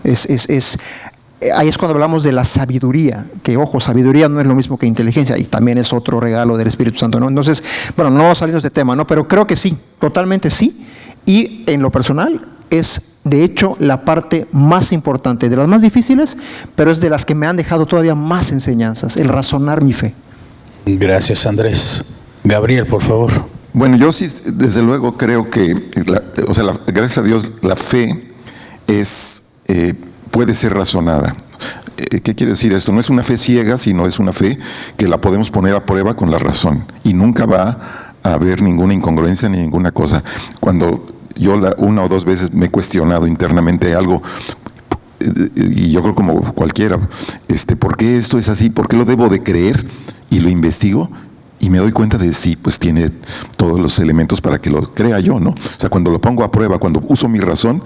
Ahí es cuando hablamos de la sabiduría, que ojo, sabiduría no es lo mismo que inteligencia, y también es otro regalo del Espíritu Santo, ¿no? Entonces, bueno, no salimos de tema, ¿no? Pero creo que sí, totalmente sí, y en lo personal es de hecho la parte más importante, de las más difíciles, pero es de las que me han dejado todavía más enseñanzas, el razonar mi fe. Gracias, Andrés. Gabriel, por favor. Bueno, yo sí, desde luego creo que, gracias a Dios, la fe puede ser razonada. ¿Qué quiere decir esto? No es una fe ciega, sino es una fe que la podemos poner a prueba con la razón, y nunca va a ver ninguna incongruencia ni ninguna cosa. Cuando yo una o dos veces me he cuestionado internamente algo, y yo creo como cualquiera, ¿por qué esto es así? ¿Por qué lo debo de creer? Y lo investigo y me doy cuenta de sí, pues tiene todos los elementos para que lo crea yo, ¿no? O sea, cuando lo pongo a prueba, cuando uso mi razón,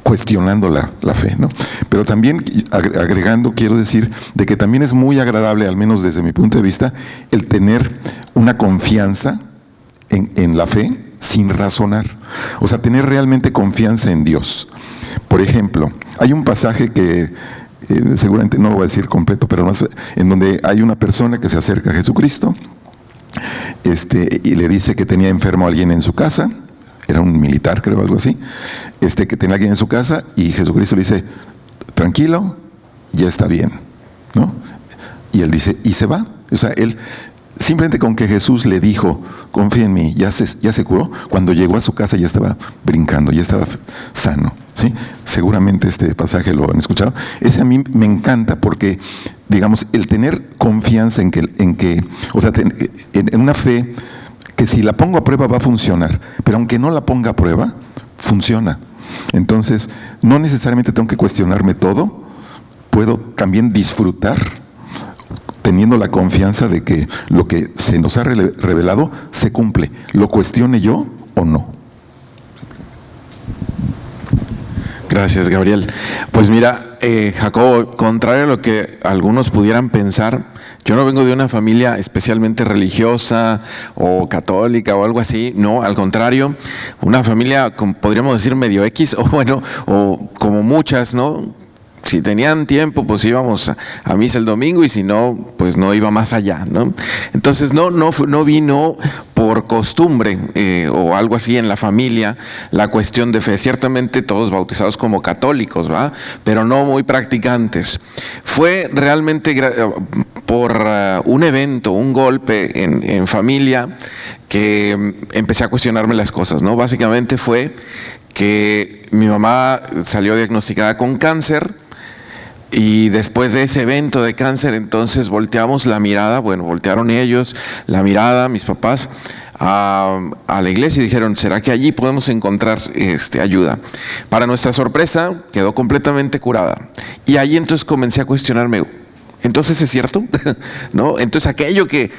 cuestionando la fe, ¿no? Pero también agregando, quiero decir de que también es muy agradable, al menos desde mi punto de vista, el tener una confianza en la fe sin razonar. O sea, tener realmente confianza en Dios. Por ejemplo, hay un pasaje que seguramente no lo voy a decir completo, pero más, en donde hay una persona que se acerca a Jesucristo y le dice que tenía enfermo a alguien en su casa. Era un militar, creo, algo así, que tenía a alguien en su casa, y Jesucristo le dice, tranquilo, ya está bien, ¿no? Y él dice, y se va. O sea, él, simplemente con que Jesús le dijo, confía en mí, ya se curó, cuando llegó a su casa ya estaba brincando, ya estaba sano, ¿sí? Seguramente este pasaje lo han escuchado. Ese a mí me encanta porque, digamos, el tener confianza en que o sea, en una fe que si la pongo a prueba va a funcionar, pero aunque no la ponga a prueba, funciona. Entonces, no necesariamente tengo que cuestionarme todo, puedo también disfrutar teniendo la confianza de que lo que se nos ha revelado se cumple, lo cuestione yo o no. Gracias, Gabriel. Pues mira, Jacobo, contrario a lo que algunos pudieran pensar, yo no vengo de una familia especialmente religiosa o católica o algo así, no, al contrario, una familia, podríamos decir, medio X, o bueno, o como muchas, ¿no? Si tenían tiempo, pues íbamos a misa el domingo, y si no, pues no iba más allá, ¿no? Entonces no vino por costumbre o algo así en la familia la cuestión de fe. Ciertamente todos bautizados como católicos, ¿va? Pero no muy practicantes. Fue realmente por un evento, un golpe en familia, que empecé a cuestionarme las cosas, ¿no? Básicamente fue que mi mamá salió diagnosticada con cáncer. Y después de ese evento de cáncer, entonces volteamos la mirada, bueno, voltearon ellos la mirada, mis papás, a la iglesia, y dijeron, ¿será que allí podemos encontrar ayuda? Para nuestra sorpresa, quedó completamente curada. Y ahí entonces comencé a cuestionarme, ¿entonces es cierto? ¿No? Entonces aquello que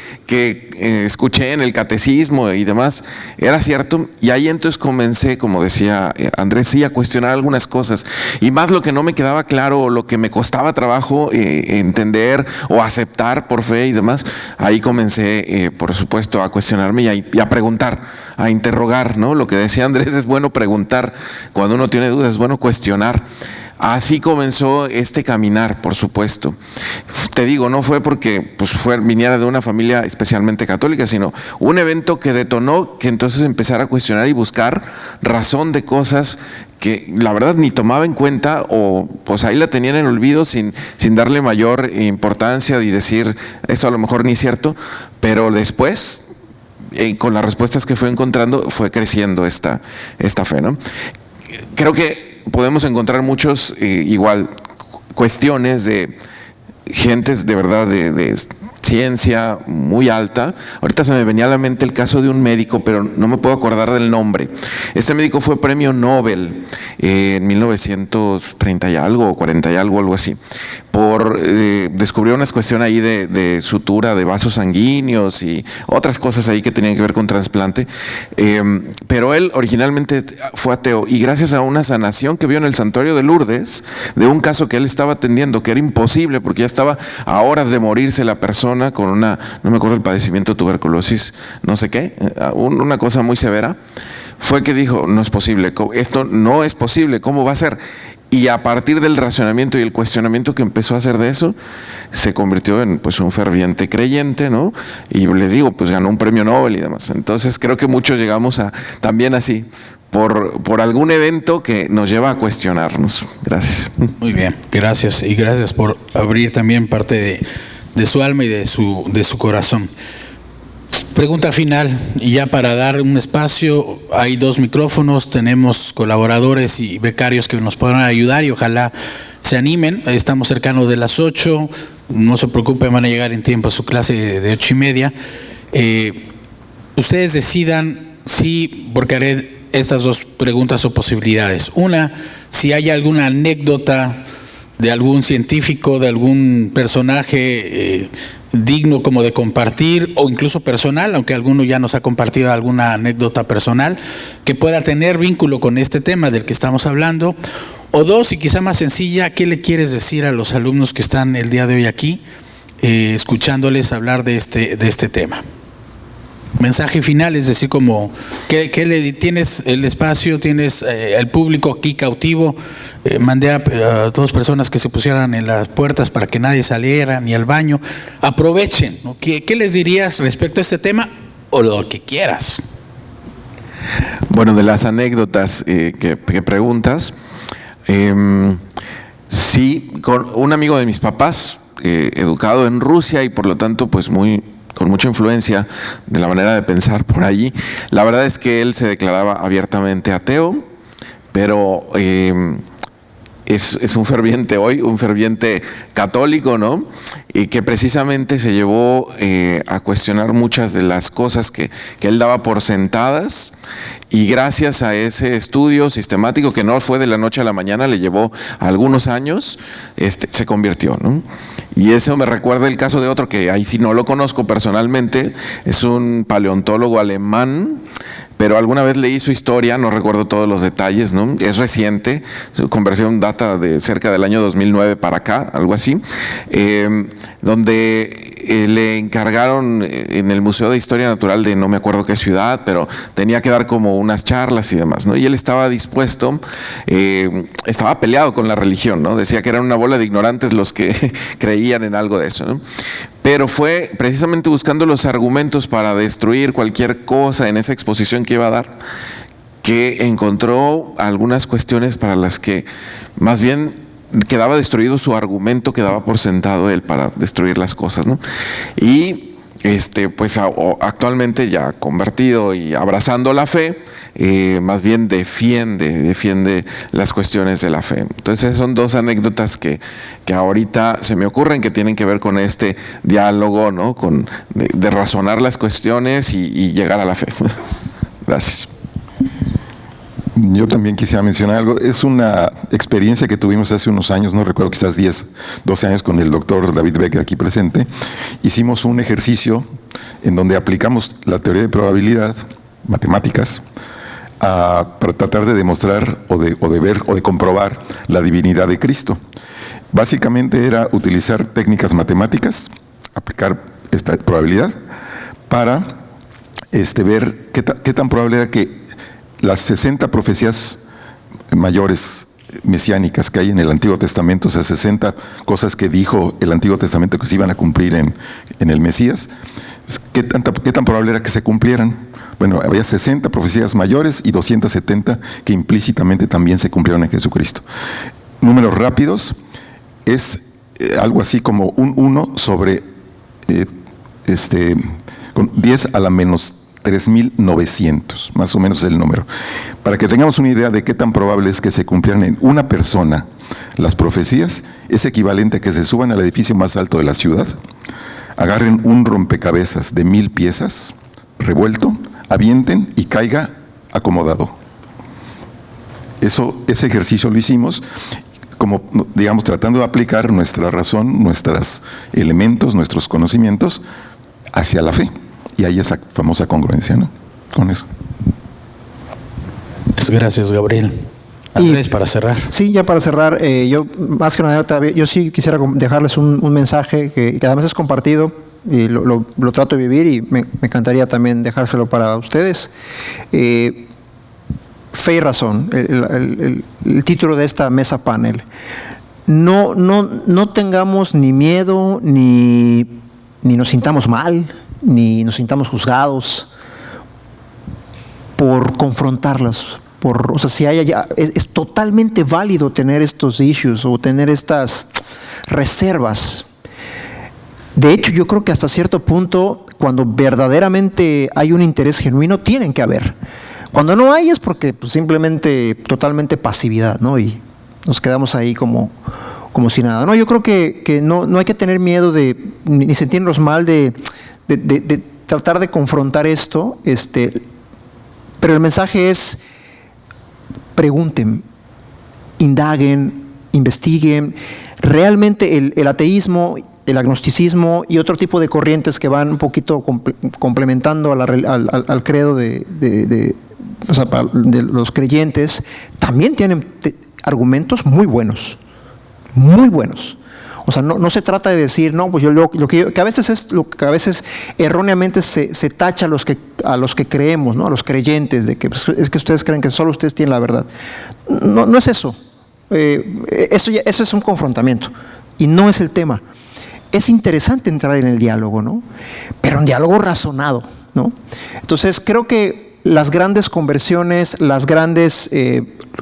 escuché en el catecismo y demás era cierto, y ahí entonces comencé, como decía Andrés, sí, a cuestionar algunas cosas, y más lo que no me quedaba claro, o lo que me costaba trabajo entender o aceptar por fe y demás. Ahí comencé, por supuesto, a cuestionarme y a preguntar, a interrogar, ¿no? Lo que decía Andrés, es bueno preguntar, cuando uno tiene dudas es bueno cuestionar. Así comenzó este caminar, por supuesto. Te digo, no fue porque viniera de una familia especialmente católica, sino un evento que detonó que entonces empezara a cuestionar y buscar razón de cosas que la verdad ni tomaba en cuenta, o pues ahí la tenía en el olvido sin darle mayor importancia y decir, esto a lo mejor ni es cierto, pero después, con las respuestas que fue encontrando, fue creciendo esta fe, ¿no? Creo que podemos encontrar muchos igual cuestiones de gentes de verdad de ciencia muy alta. Ahorita se me venía a la mente el caso de un médico, pero no me puedo acordar del nombre. Este médico fue premio Nobel en 1930 y algo, o 40 y algo así, por descubrió unas cuestiones ahí de sutura de vasos sanguíneos y otras cosas ahí que tenían que ver con trasplante. Pero él originalmente fue ateo, y gracias a una sanación que vio en el santuario de Lourdes, de un caso que él estaba atendiendo, que era imposible porque ya estaba a horas de morirse la persona con una, no me acuerdo el padecimiento, tuberculosis, no sé qué, una cosa muy severa, fue que dijo, no es posible, esto no es posible, ¿cómo va a ser? Y a partir del racionamiento y el cuestionamiento que empezó a hacer de eso, se convirtió en pues un ferviente creyente, ¿no? Y les digo, pues ganó un premio Nobel y demás. Entonces creo que muchos llegamos también así, por algún evento que nos lleva a cuestionarnos. Gracias. Muy bien, gracias, y gracias por abrir también parte de su alma y de su corazón. Pregunta final, y ya para dar un espacio, hay 2 micrófonos, tenemos colaboradores y becarios que nos podrán ayudar y ojalá se animen. Estamos cercanos de las 8, no se preocupen, van a llegar en tiempo a su clase de 8:30. ustedes decidan si, porque haré estas dos preguntas o posibilidades. Una, si hay alguna anécdota de algún científico, de algún personaje digno como de compartir, o incluso personal, aunque alguno ya nos ha compartido alguna anécdota personal, que pueda tener vínculo con este tema del que estamos hablando. O dos, y quizá más sencilla, ¿qué le quieres decir a los alumnos que están el día de hoy aquí, escuchándoles hablar de este tema? Mensaje final, es decir, como tienes el espacio, tienes el público aquí cautivo. Mandé a dos personas que se pusieran en las puertas para que nadie saliera ni al baño. Aprovechen, ¿no? ¿Qué les dirías respecto a este tema o lo que quieras? Bueno, de las anécdotas que preguntas, sí, con un amigo de mis papás, educado en Rusia y por lo tanto pues con mucha influencia de la manera de pensar por allí. La verdad es que él se declaraba abiertamente ateo, pero es un ferviente católico, ¿no? Y que precisamente se llevó a cuestionar muchas de las cosas que él daba por sentadas, y gracias a ese estudio sistemático, que no fue de la noche a la mañana, le llevó algunos años, se convirtió, ¿no? Y eso me recuerda el caso de otro que ahí sí no lo conozco personalmente, es un paleontólogo alemán, pero alguna vez leí su historia, no recuerdo todos los detalles, ¿no? Es reciente, su conversión data de cerca del año 2009 para acá, algo así, donde le encargaron en el Museo de Historia Natural de no me acuerdo qué ciudad, pero tenía que dar como unas charlas y demás, ¿no? Y él estaba dispuesto, estaba peleado con la religión, ¿no? Decía que eran una bola de ignorantes los que creían en algo de eso, ¿no? Pero fue precisamente buscando los argumentos para destruir cualquier cosa en esa exposición que iba a dar, que encontró algunas cuestiones para las que más bien quedaba destruido su argumento, quedaba por sentado él para destruir las cosas, ¿no? Y pues actualmente ya convertido y abrazando la fe, más bien defiende las cuestiones de la fe. Entonces son dos anécdotas que ahorita se me ocurren, que tienen que ver con este diálogo, ¿no? De razonar las cuestiones y llegar a la fe. Gracias. Yo también quisiera mencionar algo. Es una experiencia que tuvimos hace unos años, no recuerdo, quizás 10, 12 años, con el doctor David Becker aquí presente. Hicimos un ejercicio en donde aplicamos la teoría de probabilidad, matemáticas, para tratar de demostrar o de ver o de comprobar la divinidad de Cristo. Básicamente era utilizar técnicas matemáticas, aplicar esta probabilidad para ver qué tan probable era que las 60 profecías mayores mesiánicas que hay en el Antiguo Testamento, o sea, 60 cosas que dijo el Antiguo Testamento que se iban a cumplir en el Mesías, ¿qué tan probable era que se cumplieran? Bueno, había 60 profecías mayores y 270 que implícitamente también se cumplieron en Jesucristo. Números rápidos, es algo así como un 1 sobre con 10 a la menos 3.900, más o menos es el número. Para que tengamos una idea de qué tan probable es que se cumplieran en una persona las profecías, es equivalente a que se suban al edificio más alto de la ciudad, agarren un rompecabezas de 1000 piezas, revuelto, avienten y caiga acomodado. Ese ejercicio lo hicimos como, digamos, tratando de aplicar nuestra razón, nuestros elementos, nuestros conocimientos hacia la fe. Y hay esa famosa congruencia, ¿no? Con eso. Gracias, Gabriel. Andrés, para cerrar. Sí, ya para cerrar, yo más que nada, yo sí quisiera dejarles un mensaje que además es compartido y lo trato de vivir, y me encantaría también dejárselo para ustedes. Fe y razón, el título de esta mesa panel. No tengamos ni miedo, ni nos sintamos mal, ni nos sintamos juzgados por confrontarlas. O sea, si es totalmente válido tener estos issues o tener estas reservas. De hecho, yo creo que hasta cierto punto, cuando verdaderamente hay un interés genuino, tienen que haber. Cuando no hay es porque pues, simplemente totalmente pasividad, ¿no? Y nos quedamos ahí como si nada. No, yo creo que no hay que tener miedo ni sentirnos mal de tratar de confrontar esto, pero el mensaje es: pregunten, indaguen, investiguen. Realmente el ateísmo, el agnosticismo y otro tipo de corrientes que van un poquito complementando al credo de los creyentes, también tienen argumentos muy buenos, muy buenos. O sea, no se trata de decir, no, pues lo que a veces erróneamente se tacha a los que creemos, ¿no? A los creyentes, de que pues, es que ustedes creen que solo ustedes tienen la verdad. No es eso. Eso es un confrontamiento y no es el tema. Es interesante entrar en el diálogo, ¿no? Pero un diálogo razonado, ¿no? Entonces, creo que las grandes conversiones, las grandes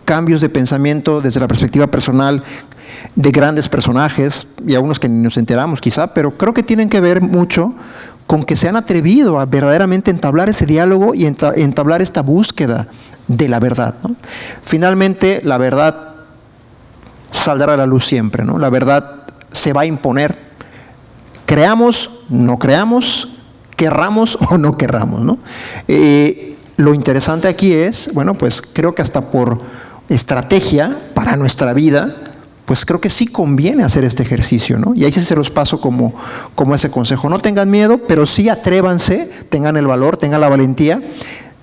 cambios de pensamiento desde la perspectiva personal de grandes personajes, y algunos que ni nos enteramos quizá, pero creo que tienen que ver mucho con que se han atrevido a verdaderamente entablar ese diálogo y entablar esta búsqueda de la verdad, ¿no? Finalmente, la verdad saldrá a la luz siempre, ¿no? La verdad se va a imponer. Creamos, no creamos, querramos o no querramos, ¿no? Lo interesante aquí es, bueno, pues creo que hasta por estrategia para nuestra vida, pues creo que sí conviene hacer este ejercicio, ¿no? Y ahí sí se los paso como ese consejo. No tengan miedo, pero sí atrévanse, tengan el valor, tengan la valentía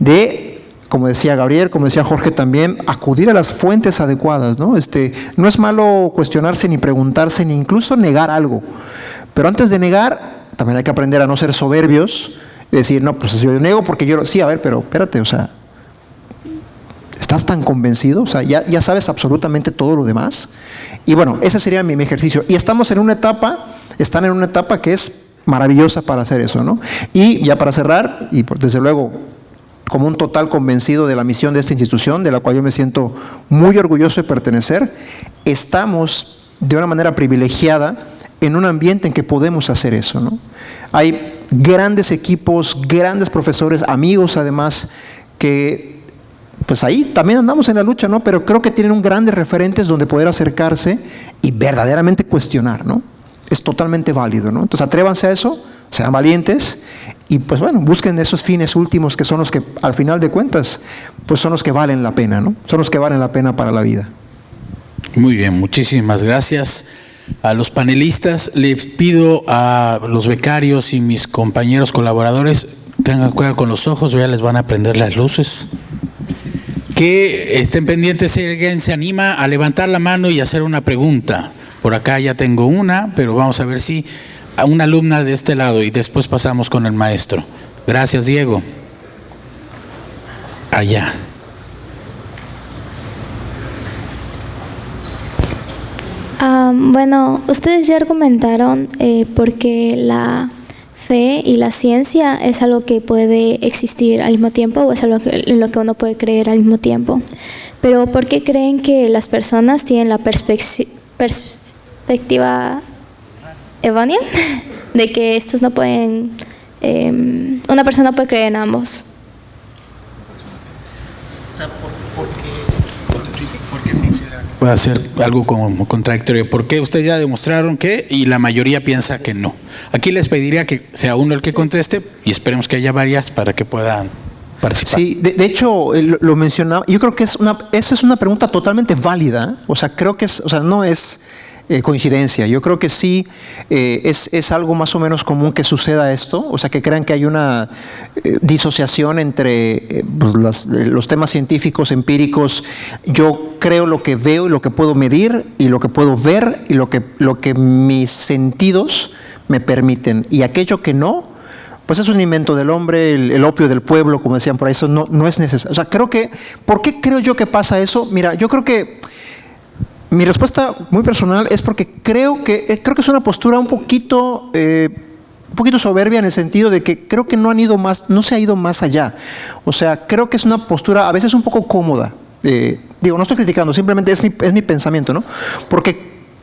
de, como decía Gabriel, como decía Jorge también, acudir a las fuentes adecuadas, ¿no? No es malo cuestionarse, ni preguntarse, ni incluso negar algo. Pero antes de negar, también hay que aprender a no ser soberbios y decir, no, pues yo niego porque yo... Sí, a ver, pero espérate, o sea, ¿estás tan convencido? O sea, ya sabes absolutamente todo lo demás. Y bueno, ese sería mi ejercicio. Y están en una etapa que es maravillosa para hacer eso, ¿no? Y ya para cerrar, y desde luego, como un total convencido de la misión de esta institución, de la cual yo me siento muy orgulloso de pertenecer, estamos de una manera privilegiada en un ambiente en que podemos hacer eso, ¿no? Hay grandes equipos, grandes profesores, amigos además, que pues ahí también andamos en la lucha, ¿no? Pero creo que tienen un grandes referentes donde poder acercarse y verdaderamente cuestionar, ¿no? Es totalmente válido, ¿no? Entonces atrévanse a eso, sean valientes y pues bueno, busquen esos fines últimos que son los que al final de cuentas pues son los que valen la pena, ¿no? Son los que valen la pena para la vida. Muy bien, muchísimas gracias a los panelistas. Les pido a los becarios y mis compañeros colaboradores, tengan cuidado con los ojos, ya les van a prender las luces. Que estén pendientes si alguien se anima a levantar la mano y hacer una pregunta. Por acá ya tengo una, pero vamos a ver si a una alumna de este lado y después pasamos con el maestro. Gracias, Diego. Allá. Bueno, ustedes ya argumentaron por qué la fe y la ciencia es algo que puede existir al mismo tiempo o es algo en lo que uno puede creer al mismo tiempo. Pero ¿por qué creen que las personas tienen la perspectiva errónea de que estos no pueden, una persona puede creer en ambos? Puede hacer algo como contradictorio. ¿Por qué ustedes ya demostraron que y la mayoría piensa que no? Aquí les pediría que sea uno el que conteste y esperemos que haya varias para que puedan participar. Sí, de hecho lo mencionaba. Yo creo que esa es una pregunta totalmente válida. O sea, creo que no es coincidencia. Yo creo que sí es algo más o menos común que suceda esto. O sea, que crean que hay una disociación entre los temas científicos, empíricos. Yo creo lo que veo y lo que puedo medir y lo que puedo ver y lo que mis sentidos me permiten. Y aquello que no, pues es un invento del hombre, el opio del pueblo, como decían por ahí. Eso no es necesario. O sea, creo que... ¿Por qué creo yo que pasa eso? Mira, yo creo que mi respuesta muy personal es porque creo que es una postura un poquito soberbia en el sentido de que creo que no se ha ido más allá. O sea, creo que es una postura a veces un poco cómoda. No estoy criticando, simplemente es mi pensamiento, ¿no? Porque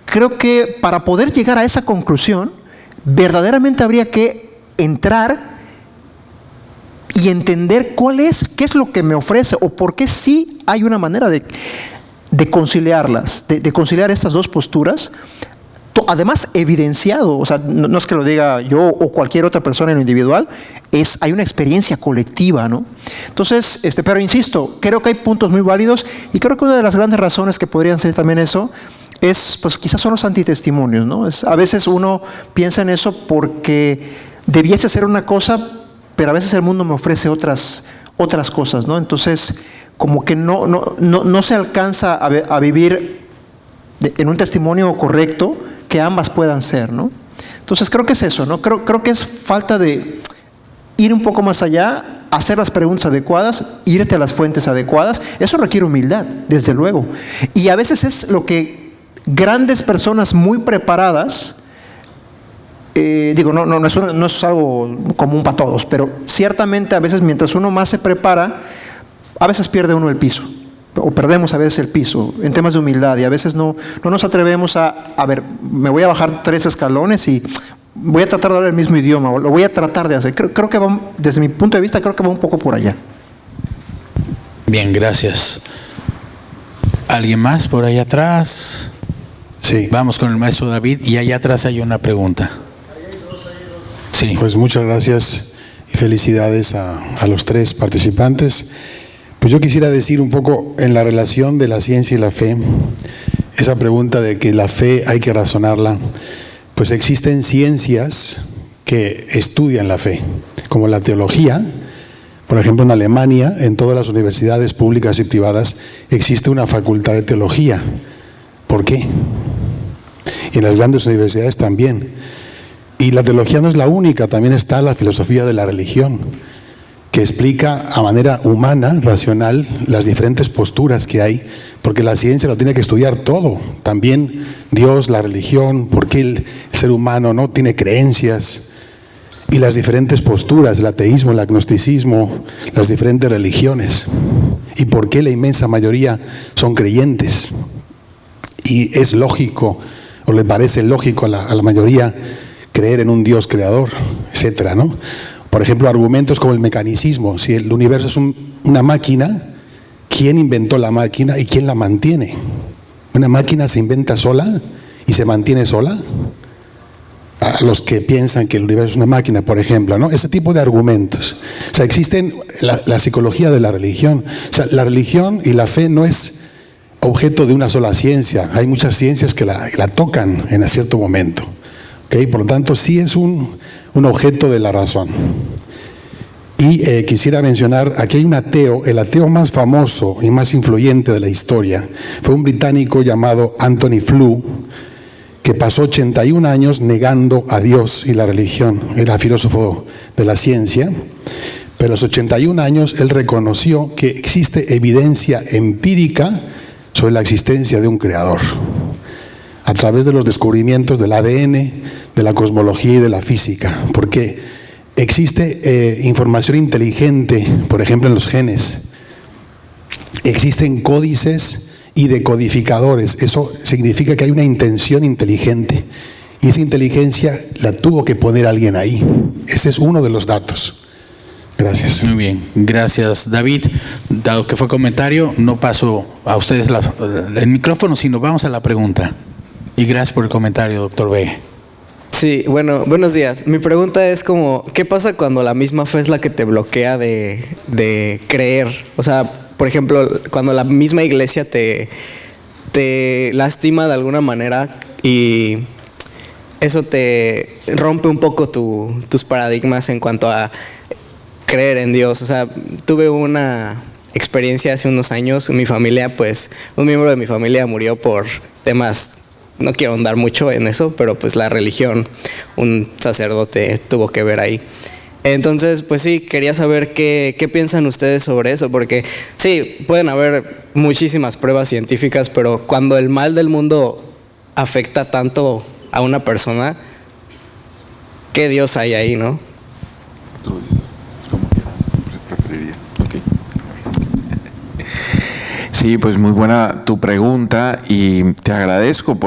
creo que para poder llegar a esa conclusión, verdaderamente habría que entrar y entender qué es lo que me ofrece o por qué sí hay una manera de conciliarlas, de conciliar estas dos posturas además evidenciado, o sea, no es que lo diga yo o cualquier otra persona en lo individual, hay una experiencia colectiva, ¿no? Entonces, pero insisto, creo que hay puntos muy válidos y creo que una de las grandes razones que podrían ser también eso es, pues quizás son los antitestimonios, ¿no? A veces uno piensa en eso porque debiese ser una cosa, pero a veces el mundo me ofrece otras cosas, ¿no? Entonces, como que no se alcanza a vivir en un testimonio correcto que ambas puedan ser, ¿no? Entonces creo que es eso, ¿no? Creo que es falta de ir un poco más allá, hacer las preguntas adecuadas, irte a las fuentes adecuadas. Eso requiere humildad, desde luego. Y a veces es lo que grandes personas muy preparadas, no es algo común para todos, pero ciertamente a veces mientras uno más se prepara, a veces pierde uno el piso. O perdemos a veces el piso en temas de humildad y a veces no nos atrevemos a ver, me voy a bajar 3 escalones y voy a tratar de hablar el mismo idioma o lo voy a tratar de hacer. Creo que va, desde mi punto de vista, creo que va un poco por allá. Bien, gracias. ¿Alguien más por ahí atrás? Sí. Vamos con el maestro David y allá atrás hay una pregunta. Sí. Pues muchas gracias y felicidades a los 3 participantes. Pues yo quisiera decir un poco en la relación de la ciencia y la fe, esa pregunta de que la fe hay que razonarla, pues existen ciencias que estudian la fe, como la teología. Por ejemplo, en Alemania, en todas las universidades públicas y privadas, existe una facultad de teología. ¿Por qué? Y en las grandes universidades también. Y la teología no es la única, también está la filosofía de la religión, que explica a manera humana, racional, las diferentes posturas que hay, porque la ciencia lo tiene que estudiar todo, también Dios, la religión, por qué el ser humano no tiene creencias, y las diferentes posturas, el ateísmo, el agnosticismo, las diferentes religiones, y por qué la inmensa mayoría son creyentes. Y es lógico, o le parece lógico a la mayoría, creer en un Dios creador, etcétera, ¿no? Por ejemplo, argumentos como el mecanicismo. Si el universo es una máquina, ¿quién inventó la máquina y quién la mantiene? ¿Una máquina se inventa sola y se mantiene sola? A los que piensan que el universo es una máquina, por ejemplo, ¿no? Ese tipo de argumentos. O sea, existen la psicología de la religión. O sea, la religión y la fe no es objeto de una sola ciencia. Hay muchas ciencias que la tocan en cierto momento. ¿Okay? Por lo tanto, sí es un objeto de la razón. Y quisiera mencionar, aquí hay un ateo, el ateo más famoso y más influyente de la historia. Fue un británico llamado Anthony Flew, que pasó 81 años negando a Dios y la religión. Era filósofo de la ciencia, pero a los 81 años él reconoció que existe evidencia empírica sobre la existencia de un creador, a través de los descubrimientos del ADN, de la cosmología y de la física, porque existe información inteligente, por ejemplo en los genes, existen códices y decodificadores. Eso significa que hay una intención inteligente y esa inteligencia la tuvo que poner alguien ahí. Ese es uno de los datos. Gracias. Muy bien, gracias David. Dado que fue comentario, no paso a ustedes el micrófono, sino vamos a la pregunta. Y gracias por el comentario, doctor B. Sí, bueno, buenos días. Mi pregunta es como, ¿qué pasa cuando la misma fe es la que te bloquea de creer? O sea, por ejemplo, cuando la misma iglesia te lastima de alguna manera y eso te rompe un poco tus paradigmas en cuanto a creer en Dios. O sea, tuve una experiencia hace unos años, mi familia, pues, un miembro de mi familia murió por temas, no quiero ahondar mucho en eso, pero pues la religión, un sacerdote tuvo que ver ahí. Entonces, pues sí, quería saber qué piensan ustedes sobre eso, porque sí, pueden haber muchísimas pruebas científicas, pero cuando el mal del mundo afecta tanto a una persona, ¿qué Dios hay ahí, no? Sí, pues muy buena tu pregunta y te agradezco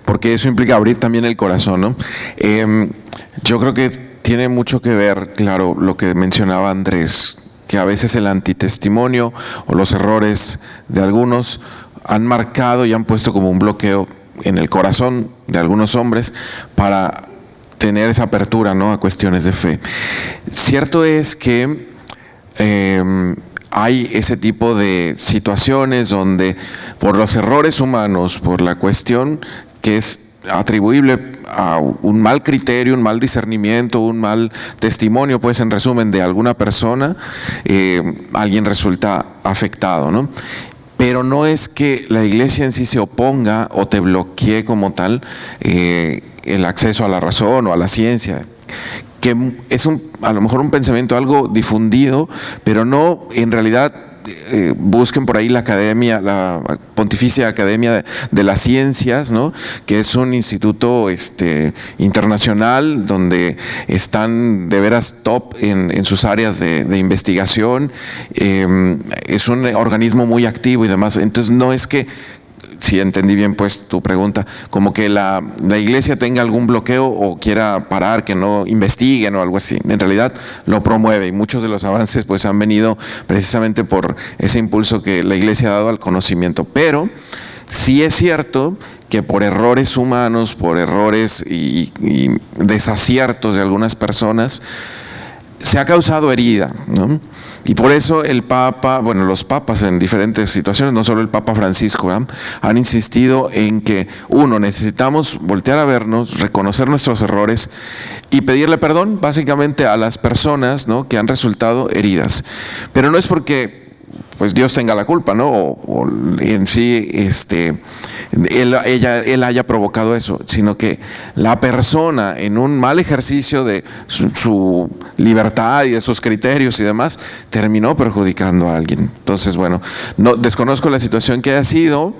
porque eso implica abrir también el corazón, ¿no? Yo creo que tiene mucho que ver, claro, lo que mencionaba Andrés, que a veces el antitestimonio o los errores de algunos han marcado y han puesto como un bloqueo en el corazón de algunos hombres para tener esa apertura, ¿no?, a cuestiones de fe. Cierto es que hay ese tipo de situaciones donde por los errores humanos, por la cuestión que es atribuible a un mal criterio, un mal discernimiento, un mal testimonio, pues en resumen, de alguna persona, alguien resulta afectado, ¿no? Pero no es que la iglesia en sí se oponga o te bloquee como tal el acceso a la razón o a la ciencia, que es a lo mejor un pensamiento algo difundido, pero no en realidad. Busquen por ahí la academia, la Pontificia Academia de las Ciencias, ¿no?, que es un instituto internacional donde están de veras top en sus áreas de investigación. Es un organismo muy activo y demás. Entonces no es que, si entendí bien pues tu pregunta, como que la iglesia tenga algún bloqueo o quiera parar, que no investiguen o algo así. En realidad lo promueve, y muchos de los avances pues han venido precisamente por ese impulso que la iglesia ha dado al conocimiento. Pero sí es cierto que por errores humanos, por errores y desaciertos de algunas personas, se ha causado herida, ¿no? Y por eso el Papa, bueno, los papas en diferentes situaciones, no solo el Papa Francisco, ¿verdad?, han insistido en que, uno, necesitamos voltear a vernos, reconocer nuestros errores y pedirle perdón básicamente a las personas, ¿no?, que han resultado heridas. Pero no es porque pues Dios tenga la culpa, ¿no?, o en sí él haya provocado eso, sino que la persona, en un mal ejercicio de su libertad y de sus criterios y demás, terminó perjudicando a alguien. Entonces, bueno, no desconozco la situación que haya sido,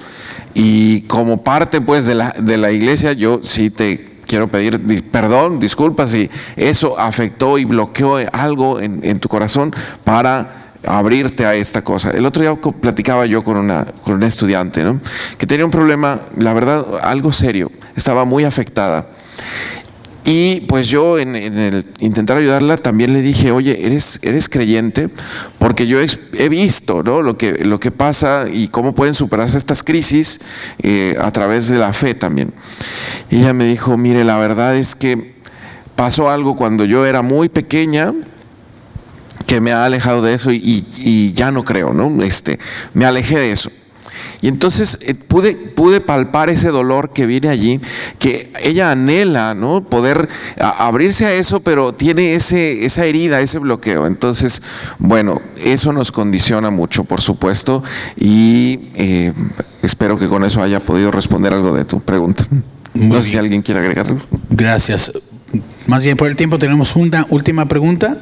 y como parte pues de la iglesia, yo sí te quiero pedir perdón, disculpas si eso afectó y bloqueó algo en tu corazón para abrirte a esta cosa. El otro día platicaba yo con una estudiante, ¿no?, que tenía un problema, la verdad, algo serio, estaba muy afectada. Y pues yo en el intentar ayudarla también le dije, oye, ¿eres creyente? Porque yo he visto, ¿no?, lo que pasa y cómo pueden superarse estas crisis a través de la fe también. Y ella me dijo, mire, la verdad es que pasó algo cuando yo era muy pequeña que me ha alejado de eso y ya no creo, ¿no? Me alejé de eso. Y entonces pude palpar ese dolor que viene allí, que ella anhela, ¿no?, poder abrirse a eso, pero tiene esa herida, ese bloqueo. Entonces, bueno, eso nos condiciona mucho, por supuesto, y espero que con eso haya podido responder algo de tu pregunta. No sé si alguien quiere agregarlo. Gracias. Más bien por el tiempo tenemos una última pregunta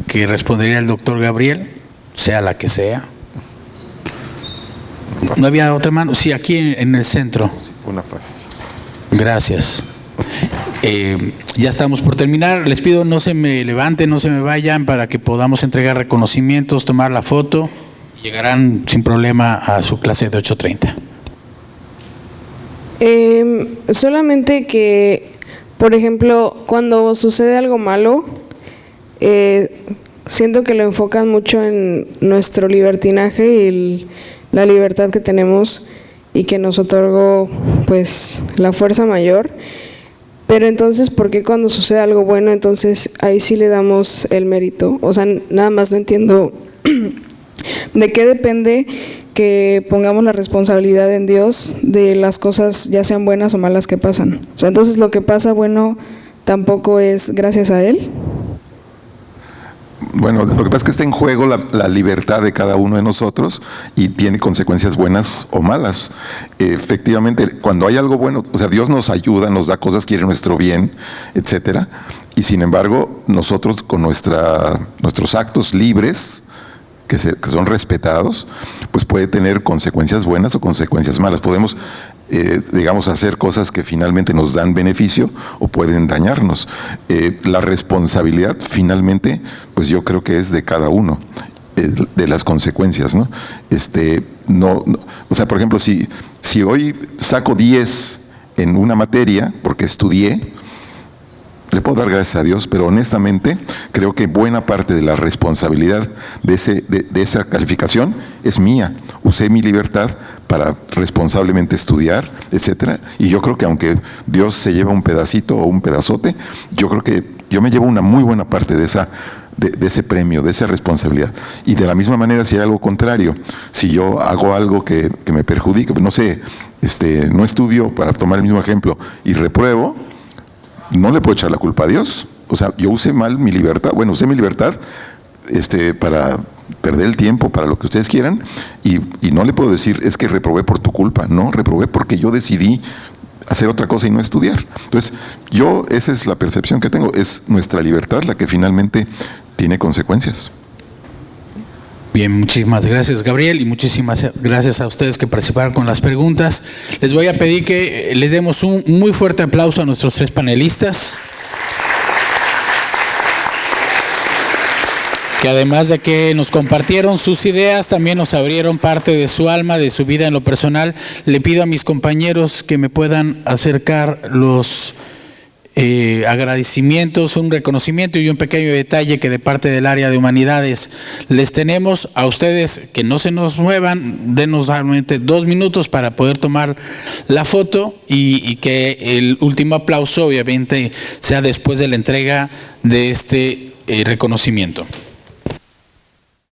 que respondería el doctor Gabriel, sea la que sea. ¿No había otra mano? Sí, aquí en el centro. Una fácil. Gracias. Ya estamos por terminar. Les pido no se me levanten, no se me vayan, para que podamos entregar reconocimientos, tomar la foto. Llegarán sin problema a su clase de 8:30. Solamente que, por ejemplo, cuando sucede algo malo, siento que lo enfocan mucho en nuestro libertinaje y la libertad que tenemos y que nos otorgó pues la fuerza mayor. Pero entonces, ¿por qué cuando sucede algo bueno, entonces ahí sí le damos el mérito? O sea, nada más no entiendo de qué depende que pongamos la responsabilidad en Dios de las cosas, ya sean buenas o malas, que pasan. O sea, entonces lo que pasa bueno tampoco es gracias a Él. Bueno, lo que pasa es que está en juego la libertad de cada uno de nosotros y tiene consecuencias buenas o malas. Efectivamente, cuando hay algo bueno, o sea, Dios nos ayuda, nos da cosas, quiere nuestro bien, etcétera. Y sin embargo, nosotros con nuestros actos libres, que son respetados, pues puede tener consecuencias buenas o consecuencias malas. Podemos, digamos, hacer cosas que finalmente nos dan beneficio o pueden dañarnos. La responsabilidad finalmente, pues yo creo que es de cada uno, de las consecuencias, ¿no? O sea, por ejemplo, si hoy saco 10 en una materia porque estudié, le puedo dar gracias a Dios, pero honestamente creo que buena parte de la responsabilidad de esa calificación es mía. Usé mi libertad para responsablemente estudiar, etcétera. Y yo creo que aunque Dios se lleva un pedacito o un pedazote, yo creo que yo me llevo una muy buena parte de ese premio, de esa responsabilidad. Y de la misma manera, si hay algo contrario, si yo hago algo que me perjudica, no sé, no estudio, para tomar el mismo ejemplo, y repruebo, no le puedo echar la culpa a Dios. O sea, yo usé mal mi libertad, usé mi libertad para perder el tiempo, para lo que ustedes quieran, y no le puedo decir, es que reprobé por tu culpa. No, reprobé porque yo decidí hacer otra cosa y no estudiar. Entonces, esa es la percepción que tengo, es nuestra libertad la que finalmente tiene consecuencias. Bien, muchísimas gracias, Gabriel, y muchísimas gracias a ustedes que participaron con las preguntas. Les voy a pedir que le demos un muy fuerte aplauso a nuestros 3 panelistas, que además de que nos compartieron sus ideas, también nos abrieron parte de su alma, de su vida en lo personal. Le pido a mis compañeros que me puedan acercar los agradecimientos, un reconocimiento y un pequeño detalle que de parte del área de humanidades les tenemos. A ustedes que no se nos muevan, denos realmente 2 minutos para poder tomar la foto y que el último aplauso obviamente sea después de la entrega de este reconocimiento.